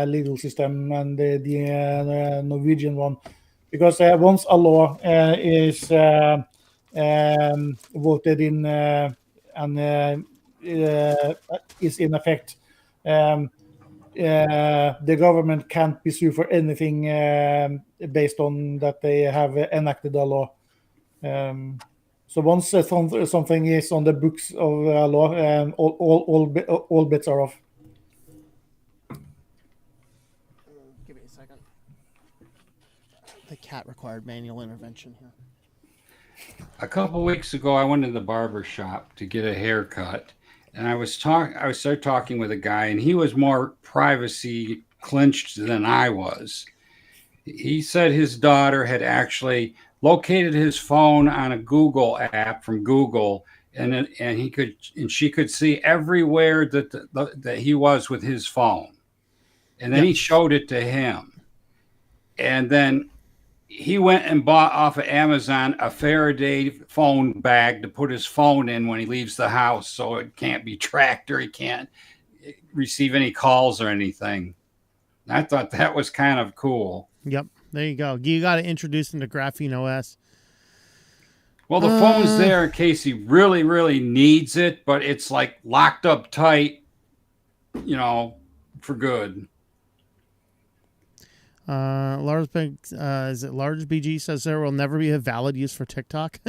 Speaker 4: legal system and the Norwegian one. Because once a law is voted in and is in effect, the government can't be sued for anything based on that they have enacted a law. So once something is on the books of a law, all bets are off.
Speaker 1: Give me a second. The cat required manual intervention here.
Speaker 2: A couple weeks ago, I went to the barber shop to get a haircut, and I started talking with a guy, and he was more privacy clinched than I was. He said his daughter had actually located his phone on a Google app from Google and she could see everywhere that he was with his phone. And then he showed it to him. And then he went and bought off of Amazon a Faraday phone bag to put his phone in when he leaves the house, so it can't be tracked or he can't receive any calls or anything. I thought that was kind of cool.
Speaker 1: Yep. There you go. You got to introduce him to Graphene OS.
Speaker 2: Well, the phone's there in case he really, really needs it, but it's like locked up tight, for good.
Speaker 1: Large BG says there will never be a valid use for TikTok.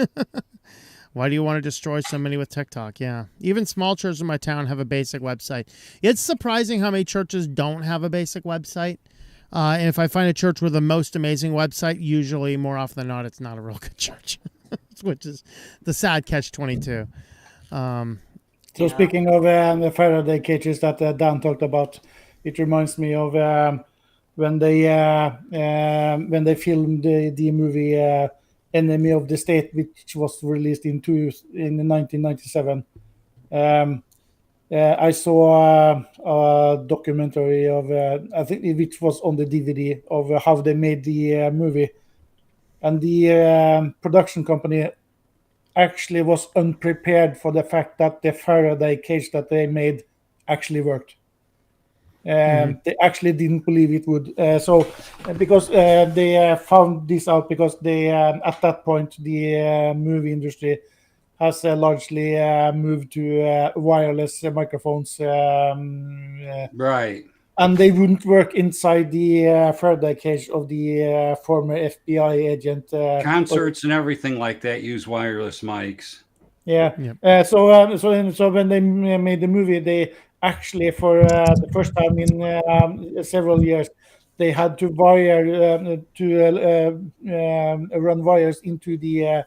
Speaker 1: Why do you want to destroy so many with TikTok? Yeah. Even small churches in my town have a basic website. It's surprising how many churches don't have a basic website. And if I find a church with the most amazing website, usually more often than not, it's not a real good church, which is the sad catch-22.
Speaker 4: So speaking of the Faraday cages that Dan talked about, it reminds me of when they filmed the movie Enemy of the State, which was released in 1997. I saw a documentary of I think which was on the DVD of how they made the movie, and the production company actually was unprepared for the fact that the Faraday cage that they made actually worked. They actually didn't believe it would. Because they found this out because they at that point the movie industry has largely moved to wireless microphones.
Speaker 2: Right.
Speaker 4: And they wouldn't work inside the Faraday cage of the former FBI agent.
Speaker 2: Concerts and everything like that use wireless mics.
Speaker 4: Yeah.
Speaker 1: Yep.
Speaker 4: So when they made the movie, they actually, for the first time in several years, they had to run wires into the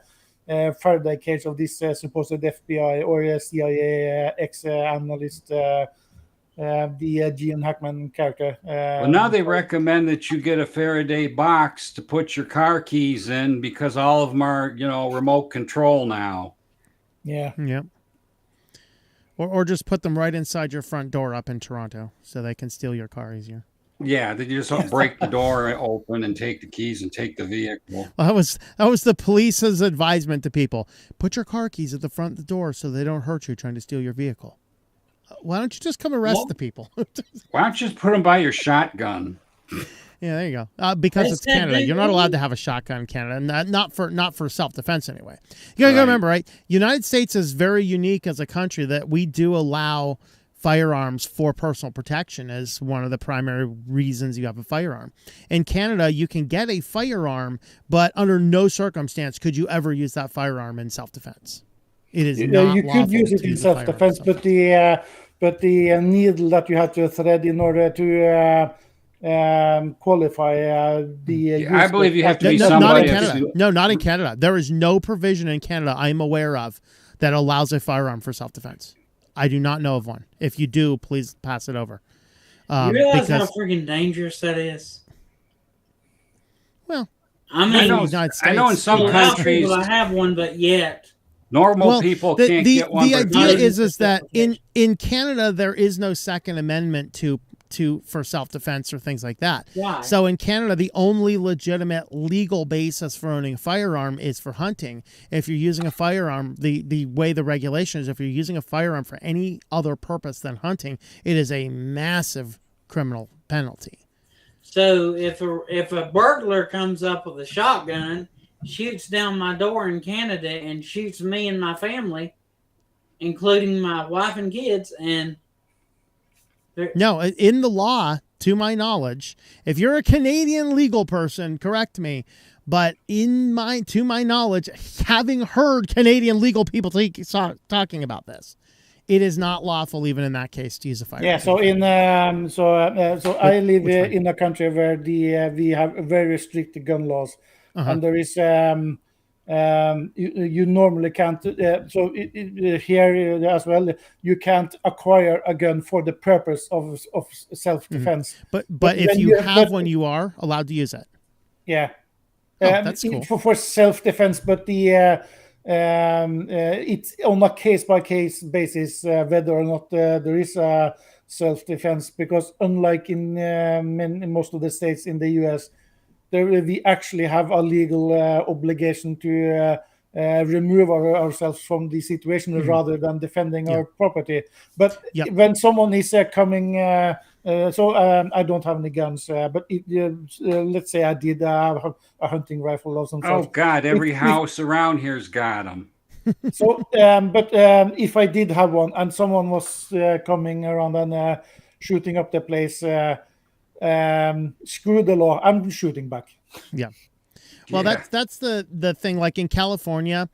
Speaker 4: Faraday cage of this supposed FBI or CIA ex-analyst, the Gene Hackman character.
Speaker 2: Well, now they recommend that you get a Faraday box to put your car keys in because all of them are, remote control now.
Speaker 4: Yeah.
Speaker 1: Yep. Or just put them right inside your front door up in Toronto so they can steal your car easier.
Speaker 2: Yeah, they just break the door open and take the keys and take the vehicle.
Speaker 1: Well, that was the police's advisement to people. Put your car keys at the front of the door so they don't hurt you trying to steal your vehicle. Why don't you just come arrest the people?
Speaker 2: Why don't you just put them by your shotgun?
Speaker 1: Yeah, there you go. Because it's Canada. You're not allowed to have a shotgun in Canada. Not for self-defense anyway. You gotta remember, right? United States is very unique as a country that we do allow firearms for personal protection as one of the primary reasons you have a firearm. In Canada, you can get a firearm, but under no circumstance could you ever use that firearm in self-defense. It is not
Speaker 4: you could use it in self-defense, but the needle that you have to thread in order to qualify
Speaker 2: I believe you have to be somebody.
Speaker 1: Not in Canada. There is no provision in Canada I'm aware of that allows a firearm for self-defense. I do not know of one. If you do, please pass it over.
Speaker 5: You realize how freaking dangerous that is?
Speaker 1: Well,
Speaker 5: I mean,
Speaker 2: I know in some countries
Speaker 5: I have one, but yet
Speaker 2: normal people can't get one.
Speaker 1: The idea is that in Canada there is no Second Amendment for self-defense or things like that.
Speaker 5: Why?
Speaker 1: So in Canada, the only legitimate legal basis for owning a firearm is for hunting. If you're using a firearm, the way the regulation is, if you're using a firearm for any other purpose than hunting, it is a massive criminal penalty.
Speaker 5: So if a burglar comes up with a shotgun, shoots down my door in Canada, and shoots me and my family, including my wife and kids, and
Speaker 1: no, in the law, to my knowledge, if you're a Canadian legal person, correct me, but to my knowledge, having heard Canadian legal people talking about this, it is not lawful even in that case to use a firearm.
Speaker 4: Yeah, so I live in a country where we have very strict gun laws, and there is you normally can't. Here as well, you can't acquire a gun for the purpose of self-defense.
Speaker 1: But if you have one, you are allowed to use it.
Speaker 4: Yeah,
Speaker 1: that's cool.
Speaker 4: For self-defense, but it's on a case-by-case basis whether or not there is a self-defense, because unlike in most of the states in the US, we actually have a legal obligation to remove ourselves from the situation rather than defending our property. But when someone is coming, I don't have any guns, but let's say I did have a hunting rifle or something.
Speaker 2: Oh God, every house around here's got them.
Speaker 4: So, but if I did have one and someone was coming around and shooting up the place, screw the law, I'm shooting back.
Speaker 1: Yeah. Well, that's the thing. Like in California,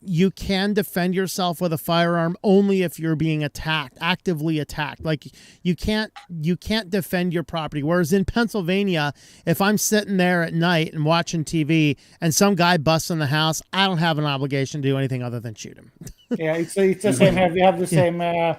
Speaker 1: you can defend yourself with a firearm only if you're being attacked, actively attacked. Like you can't defend your property. Whereas in Pennsylvania, if I'm sitting there at night and watching TV and some guy busts in the house, I don't have an obligation to do anything other than shoot him.
Speaker 4: Yeah, it's the same here. We have the same as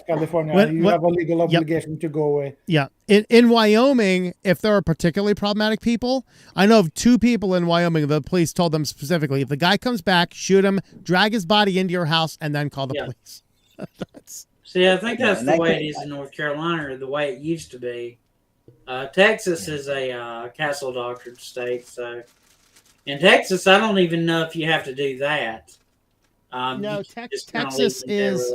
Speaker 4: California. You have a legal obligation to go away.
Speaker 1: Yeah. In Wyoming, if there are particularly problematic people, I know of 2 people in Wyoming, the police told them specifically, if the guy comes back, shoot him, drag his body into your house, and then call the police.
Speaker 5: See, I think that's the way it is in North Carolina, or the way it used to be. Texas is a castle doctrine state, so in Texas, I don't even know if you have to do that.
Speaker 1: No, Texas is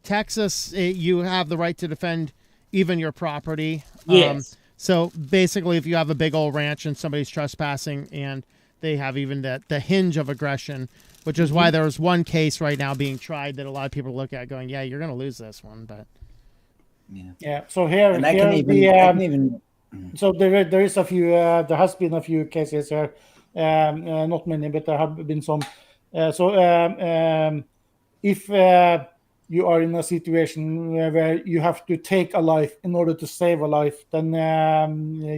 Speaker 1: Texas. You have the right to defend even your property.
Speaker 5: Yes.
Speaker 1: So basically, if you have a big old ranch and somebody's trespassing, and they have even the hinge of aggression, which is why there's one case right now being tried that a lot of people look at, going, "Yeah, you're going to lose this one." But
Speaker 4: yeah. So here,
Speaker 3: and I can even.
Speaker 4: So there is a few. There has been a few cases here. Not many, but there have been some. If you are in a situation where you have to take a life in order to save a life, then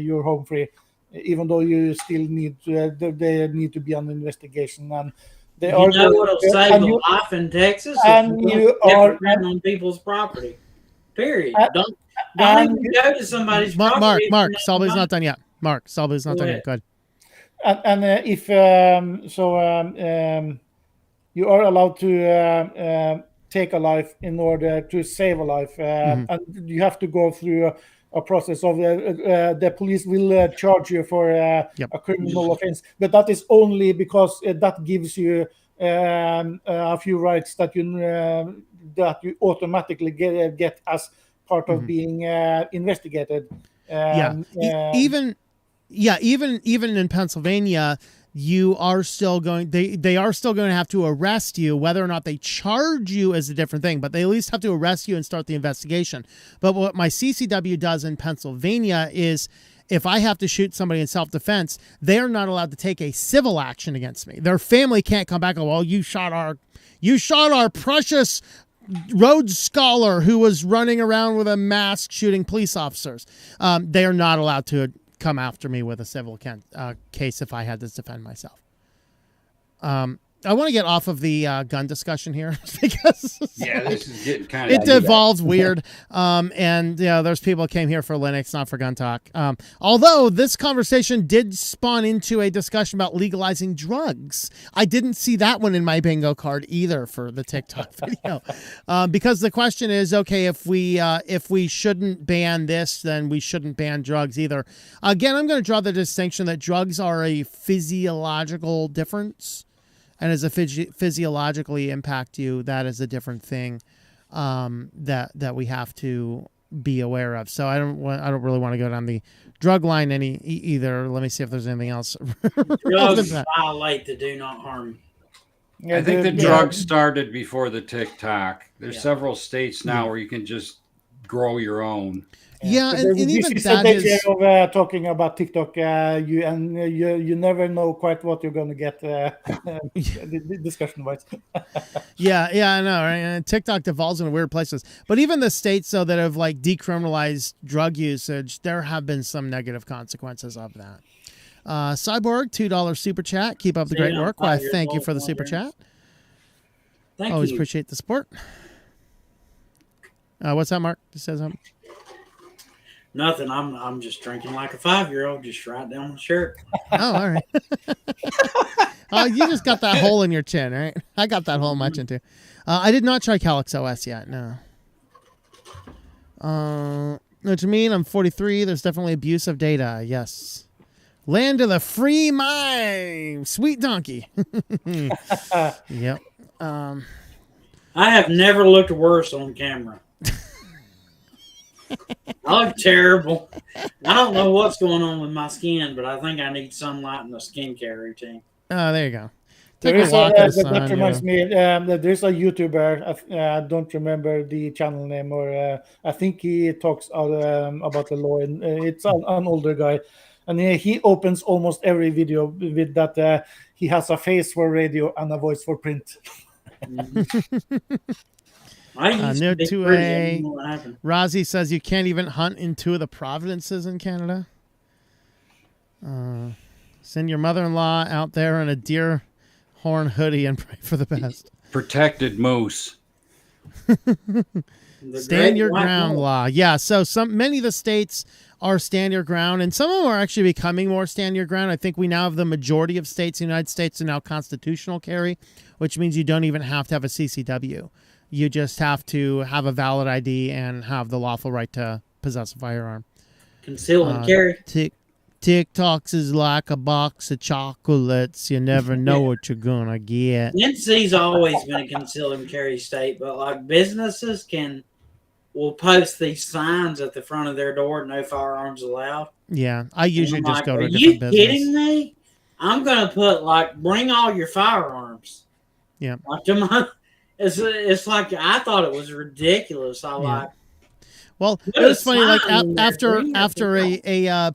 Speaker 4: you're home free, even though you still need there need to be an investigation. And
Speaker 5: you know what'll save a life in Texas?
Speaker 4: And you are
Speaker 5: on people's property. Period. Don't even go to somebody's property.
Speaker 1: Mark, Selby's not done yet. Mark, Selby's not done yet. Good.
Speaker 4: And if you are allowed to take a life in order to save a life, and you have to go through a process of the police will charge you for a criminal offense, but that is only because that gives you a few rights that you automatically get as part of being investigated.
Speaker 1: Even in Pennsylvania, you are still going. They are still going to have to arrest you. Whether or not they charge you is a different thing, but they at least have to arrest you and start the investigation. But what my CCW does in Pennsylvania is, if I have to shoot somebody in self-defense, they are not allowed to take a civil action against me. Their family can't come back and go, "Well, you shot our precious Rhodes Scholar who was running around with a mask shooting police officers." They are not allowed to come after me with a civil case if I had to defend myself. I want to get off of the gun discussion here because
Speaker 2: this is getting kind of
Speaker 1: it devolves weird. And there's people who came here for Linux, not for gun talk. Although this conversation did spawn into a discussion about legalizing drugs. I didn't see that one in my bingo card either for the TikTok video, because the question is, okay, if we shouldn't ban this, then we shouldn't ban drugs either. Again, I'm going to draw the distinction that drugs are a physiological difference. And as a physiologically impact you, that is a different thing that we have to be aware of. So I don't really want to go down the drug line either. Let me see if there's anything else.
Speaker 5: Drugs violate the do not harm.
Speaker 2: I think the drugs started before the TikTok. There's several states now where you can just grow your own.
Speaker 1: Yeah, and even that is
Speaker 4: of talking about TikTok. You never know quite what you're going to get discussion wise.
Speaker 1: yeah, I know, right? And TikTok devolves into weird places. But even the states that have like decriminalized drug usage, there have been some negative consequences of that. Cyborg, $2 super chat. Keep up the great work. Why, thank you for the super chat. Always appreciate the support. What's that, Mark? Just says something.
Speaker 5: Nothing. I'm just drinking like a 5-year-old, just right down the shirt.
Speaker 1: Oh, all right. You just got that hole in your chin, right? I got that hole in my chin too. I did not try Calyx OS yet. No. What you mean? I'm 43. There's definitely abuse of data. Yes. Land of the free mime. Sweet donkey. Yep.
Speaker 5: I have never looked worse on camera. I look terrible. I don't know what's going on with my skin, but I think I need sunlight in the skincare routine.
Speaker 1: Oh, there you go.
Speaker 4: There
Speaker 1: Take
Speaker 4: is
Speaker 1: a walk in the
Speaker 4: that
Speaker 1: sun,
Speaker 4: reminds me. That there's a YouTuber. I don't remember the channel name, or I think he talks about the law. And it's an older guy, and he opens almost every video with that. He has a face for radio and a voice for print.
Speaker 5: I used
Speaker 1: no
Speaker 5: to be
Speaker 1: 2A.
Speaker 5: pretty. I don't know what happened.
Speaker 1: Rozzy says you can't even hunt in 2 of the provinces in Canada. Send your mother-in-law out there in a deer horn hoodie and pray for the best.
Speaker 2: Protected moose.
Speaker 1: Stand your ground law. Yeah, so many of the states are stand your ground, and some of them are actually becoming more stand your ground. I think we now have the majority of states in the United States are now constitutional carry, which means you don't even have to have a CCW. You just have to have a valid ID and have the lawful right to possess a firearm.
Speaker 5: Conceal and carry.
Speaker 1: TikToks is like a box of chocolates. You never know what you're gonna get.
Speaker 5: NC's always been a conceal and carry state, but like businesses will post these signs at the front of their door, no firearms allowed.
Speaker 1: Yeah, I usually just go to a
Speaker 5: Are
Speaker 1: different
Speaker 5: you
Speaker 1: business.
Speaker 5: kidding me? I'm gonna put bring all your firearms.
Speaker 1: Yeah.
Speaker 5: It's like I thought it was ridiculous.
Speaker 1: Well, it was funny. Like after a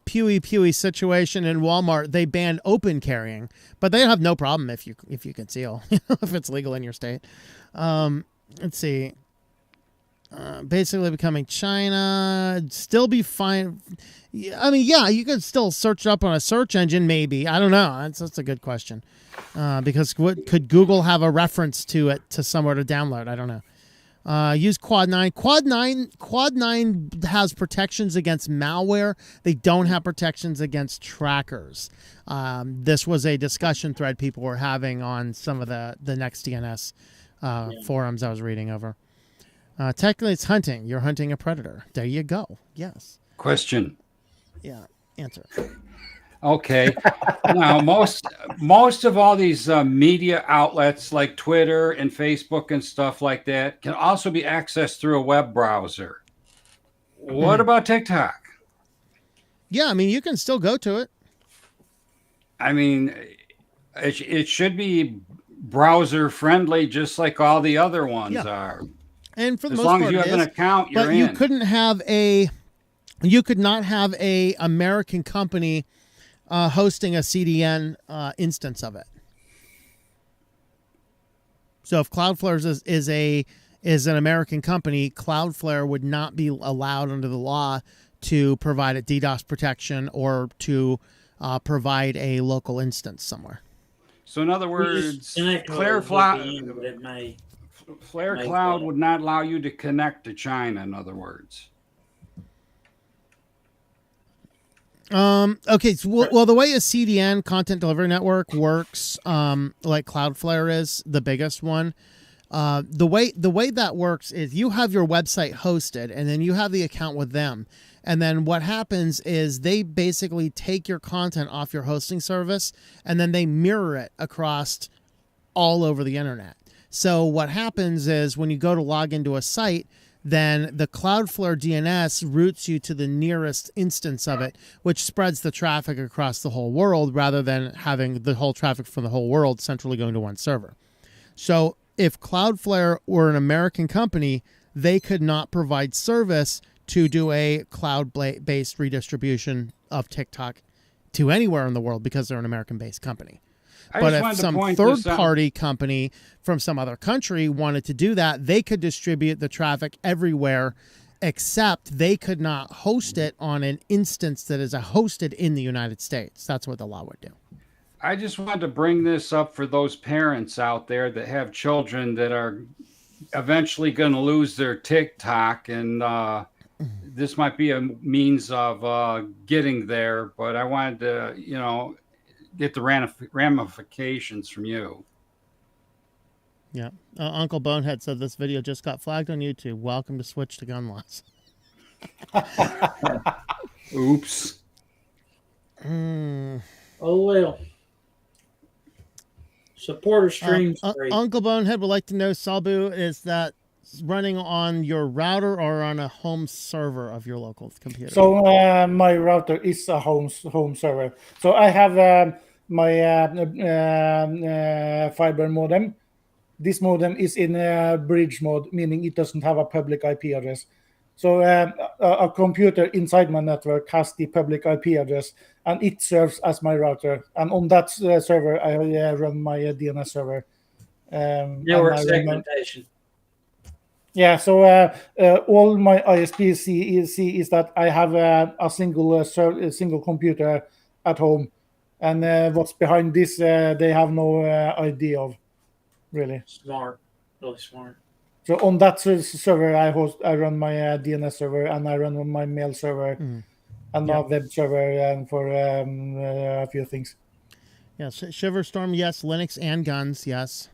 Speaker 1: Pewy situation in Walmart, they banned open carrying, but they have no problem if you conceal, if it's legal in your state. Let's see. Basically becoming China, still be fine. I mean, yeah, you could still search it up on a search engine, maybe. I don't know. That's a good question. Because could Google have a reference to it to somewhere to download? I don't know. Use Quad 9. Quad 9 has protections against malware. They don't have protections against trackers. This was a discussion thread people were having on some of the Next DNS forums I was reading over. Technically, it's hunting. You're hunting a predator. There you go. Yes.
Speaker 2: Question.
Speaker 1: Yeah. Answer.
Speaker 2: Okay. Now, most of all these media outlets like Twitter and Facebook and stuff like that can also be accessed through a web browser. What about TikTok?
Speaker 1: Yeah, I mean, you can still go to it.
Speaker 2: I mean, it should be browser friendly, just like all the other ones are.
Speaker 1: And for the
Speaker 2: as
Speaker 1: most
Speaker 2: long
Speaker 1: part,
Speaker 2: as you have an account, you're
Speaker 1: but
Speaker 2: in.
Speaker 1: You could not have a American company hosting a CDN instance of it. So if Cloudflare is an American company, Cloudflare would not be allowed under the law to provide a DDoS protection or to provide a local instance somewhere.
Speaker 2: So in other words, Flare Cloud would not allow you to connect to China, in other words.
Speaker 1: Okay. So, well, the way a CDN, content delivery network, works, like Cloudflare is the biggest one. The way that works is you have your website hosted, and then you have the account with them. And then what happens is they basically take your content off your hosting service, and then they mirror it across all over the internet. So what happens is when you go to log into a site, then the Cloudflare DNS routes you to the nearest instance of it, which spreads the traffic across the whole world rather than having the whole traffic from the whole world centrally going to one server. So if Cloudflare were an American company, they could not provide service to do a cloud-based redistribution of TikTok to anywhere in the world because they're an American-based company. But if some third-party company from some other country wanted to do that, they could distribute the traffic everywhere, except they could not host it on an instance that is hosted in the United States. That's what the law would do.
Speaker 2: I just wanted to bring this up for those parents out there that have children that are eventually going to lose their TikTok, and this might be a means of getting there. But I wanted to, get the ramifications from you.
Speaker 1: Yeah. Uncle Bonehead said this video just got flagged on YouTube. Welcome to Switch to Gun Laws.
Speaker 2: Oops.
Speaker 5: Oh well. Supporter streams.
Speaker 1: Uncle Bonehead would like to know, Salbu, is that running on your router or on a home server of your local computer?
Speaker 4: So my router is a home server. So I have my fiber modem. This modem is in bridge mode, meaning it doesn't have a public IP address. So a computer inside my network has the public IP address, and it serves as my router. And on that server, I run my DNS server.
Speaker 5: Network segmentation.
Speaker 4: Yeah, so all my ISPs see is that I have a single computer at home, and what's behind this, they have no idea of, really.
Speaker 5: Smart, really smart.
Speaker 4: So on that server, I run my DNS server, and I run my mail server, and my web server, for a few things.
Speaker 1: Yes, Shiverstorm, yes. Linux and guns, yes.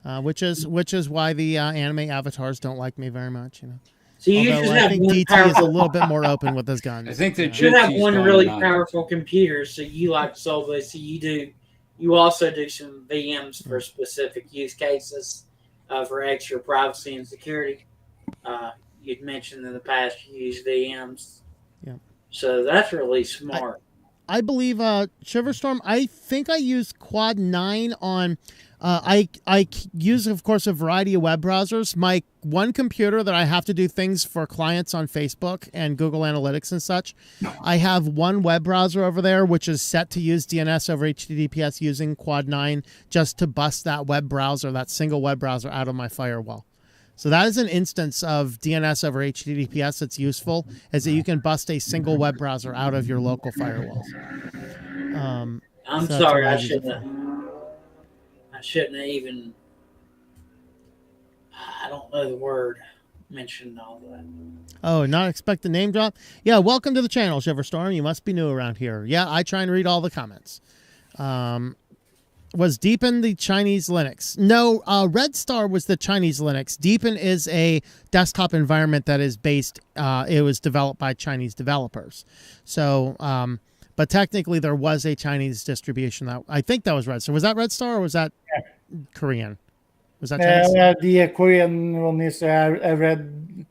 Speaker 1: Which is why the anime avatars don't like me very much, you know.
Speaker 5: So you
Speaker 1: Although
Speaker 5: should
Speaker 1: I
Speaker 5: have
Speaker 1: think
Speaker 5: one
Speaker 1: DT is a little bit more open with his guns.
Speaker 2: I think that
Speaker 5: you should have one really
Speaker 2: on.
Speaker 5: powerful computer. So you like Solvay. So you also do some VMs for specific use cases, for extra privacy and security. You'd mentioned in the past you use VMs.
Speaker 1: Yeah.
Speaker 5: So that's really smart.
Speaker 1: I believe Shiverstorm, I think I use Quad 9 on I use, of course, a variety of web browsers. My one computer that I have to do things for clients on Facebook and Google Analytics and such, I have one web browser over there which is set to use DNS over HTTPS using Quad 9 just to bust that web browser, that single web browser, out of my firewall. So that is an instance of DNS over HTTPS that's useful, is that you can bust a single web browser out of your local firewalls.
Speaker 5: I'm sorry, I shouldn't have even, I don't know the word, mentioned all that.
Speaker 1: Oh, not expect the name drop? Yeah, welcome to the channel, Shiverstorm. You must be new around here. Yeah, I try and read all the comments. Was Deepin the Chinese Linux? No, Red Star was the Chinese Linux. Deepin is a desktop environment that is based, it was developed by Chinese developers. So, but technically there was a Chinese distribution. I think that was Red Star. Was that Red Star or was that Korean? Was that Chinese?
Speaker 4: The Korean one is Red.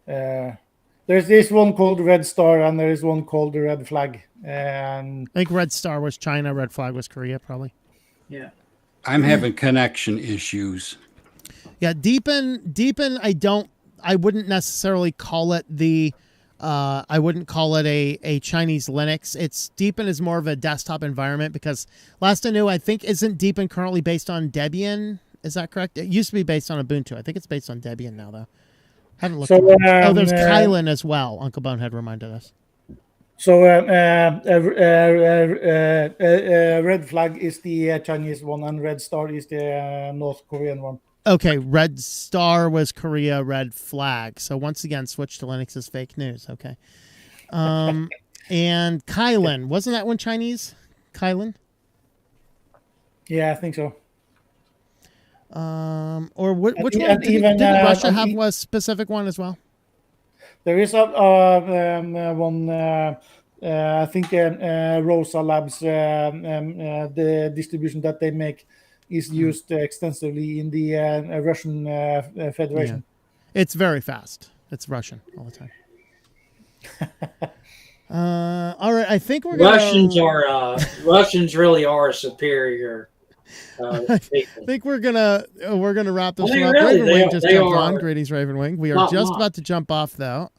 Speaker 4: There's this one called Red Star, and there is one called the Red Flag. And
Speaker 1: I think Red Star was China, Red Flag was Korea, probably.
Speaker 5: Yeah.
Speaker 2: I'm having connection issues.
Speaker 1: Yeah, Deepin, I wouldn't necessarily call it I wouldn't call it a Chinese Linux. Deepin is more of a desktop environment because last I knew, I think, isn't Deepin currently based on Debian? Is that correct? It used to be based on Ubuntu. I think it's based on Debian now, though. Haven't looked. There's Kylan as well. Uncle Bonehead reminded us.
Speaker 4: So Red Flag is the Chinese one, and Red Star is the North Korean one.
Speaker 1: Okay, Red Star was Korea, Red Flag. So once again, Switch to Linux is fake news. Okay. And Kylan, wasn't that one Chinese? Kylan?
Speaker 4: Yeah, I think so.
Speaker 1: Or which one? Didn't Russia have a specific one as well?
Speaker 4: There is a one, I think Rosa Labs, the distribution that they make is used extensively in the Russian Federation.
Speaker 1: Yeah. It's very fast. It's Russian all the time. All right, I think we're gonna...
Speaker 5: Russians really are superior.
Speaker 1: I think we're gonna wrap this one up.
Speaker 5: Really,
Speaker 1: Ravenwing just jumped on. Greetings, Ravenwing. We are just about to jump off though.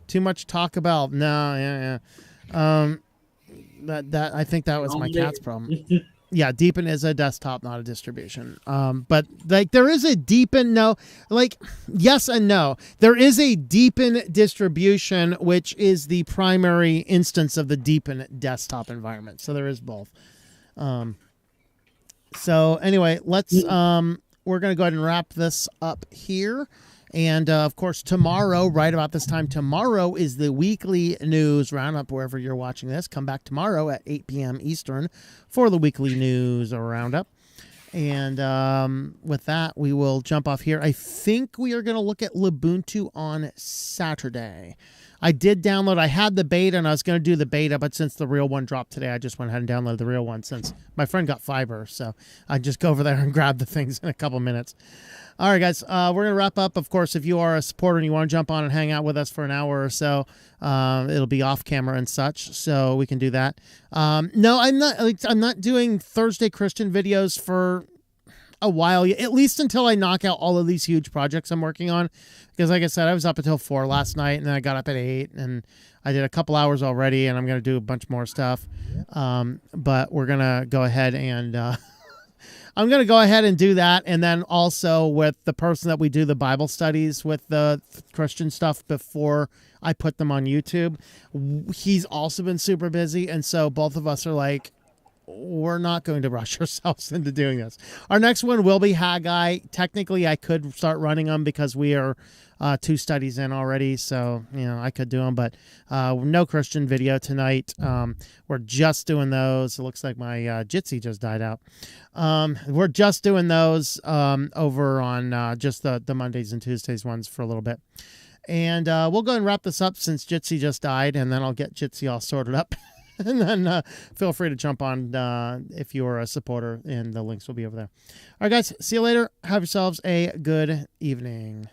Speaker 1: Too much talk about that I think that was my cat's problem. Yeah, Deepin is a desktop, not a distribution. But like there is a Deepin, yes and no. There is a Deepin distribution, which is the primary instance of the Deepin desktop environment. So there is both. So anyway, let's we're gonna go ahead and wrap this up here. And of course, tomorrow, right about this time, tomorrow is the weekly news roundup. Wherever you're watching this, come back tomorrow at 8 p.m. Eastern for the weekly news roundup. And with that, we will jump off here. I think we are going to look at Lubuntu on Saturday. I did download. I had the beta, and I was going to do the beta, but since the real one dropped today, I just went ahead and downloaded the real one since my friend got fiber. So I just go over there and grab the things in a couple minutes. All right, guys, we're going to wrap up. Of course, if you are a supporter and you want to jump on and hang out with us for an hour or so, it'll be off camera and such, so we can do that. No, I'm not doing Thursday Christian videos for a while, at least until I knock out all of these huge projects I'm working on. Because like I said, I was up until 4 last night, and then I got up at 8, and I did a couple hours already, and I'm going to do a bunch more stuff. But we're going to go ahead and I'm going to go ahead and do that. And then also with the person that we do the Bible studies with, the Christian stuff, before I put them on YouTube, he's also been super busy. And so both of us are like, we're not going to rush ourselves into doing this. Our next one will be Haggai. Technically, I could start running them because we are 2 studies in already. So, I could do them, but no Christian video tonight. We're just doing those. It looks like my Jitsi just died out. We're just doing those over on just the Mondays and Tuesdays ones for a little bit. And we'll go ahead and wrap this up since Jitsi just died, and then I'll get Jitsi all sorted up. And then feel free to jump on if you're a supporter, and the links will be over there. All right, guys, see you later. Have yourselves a good evening.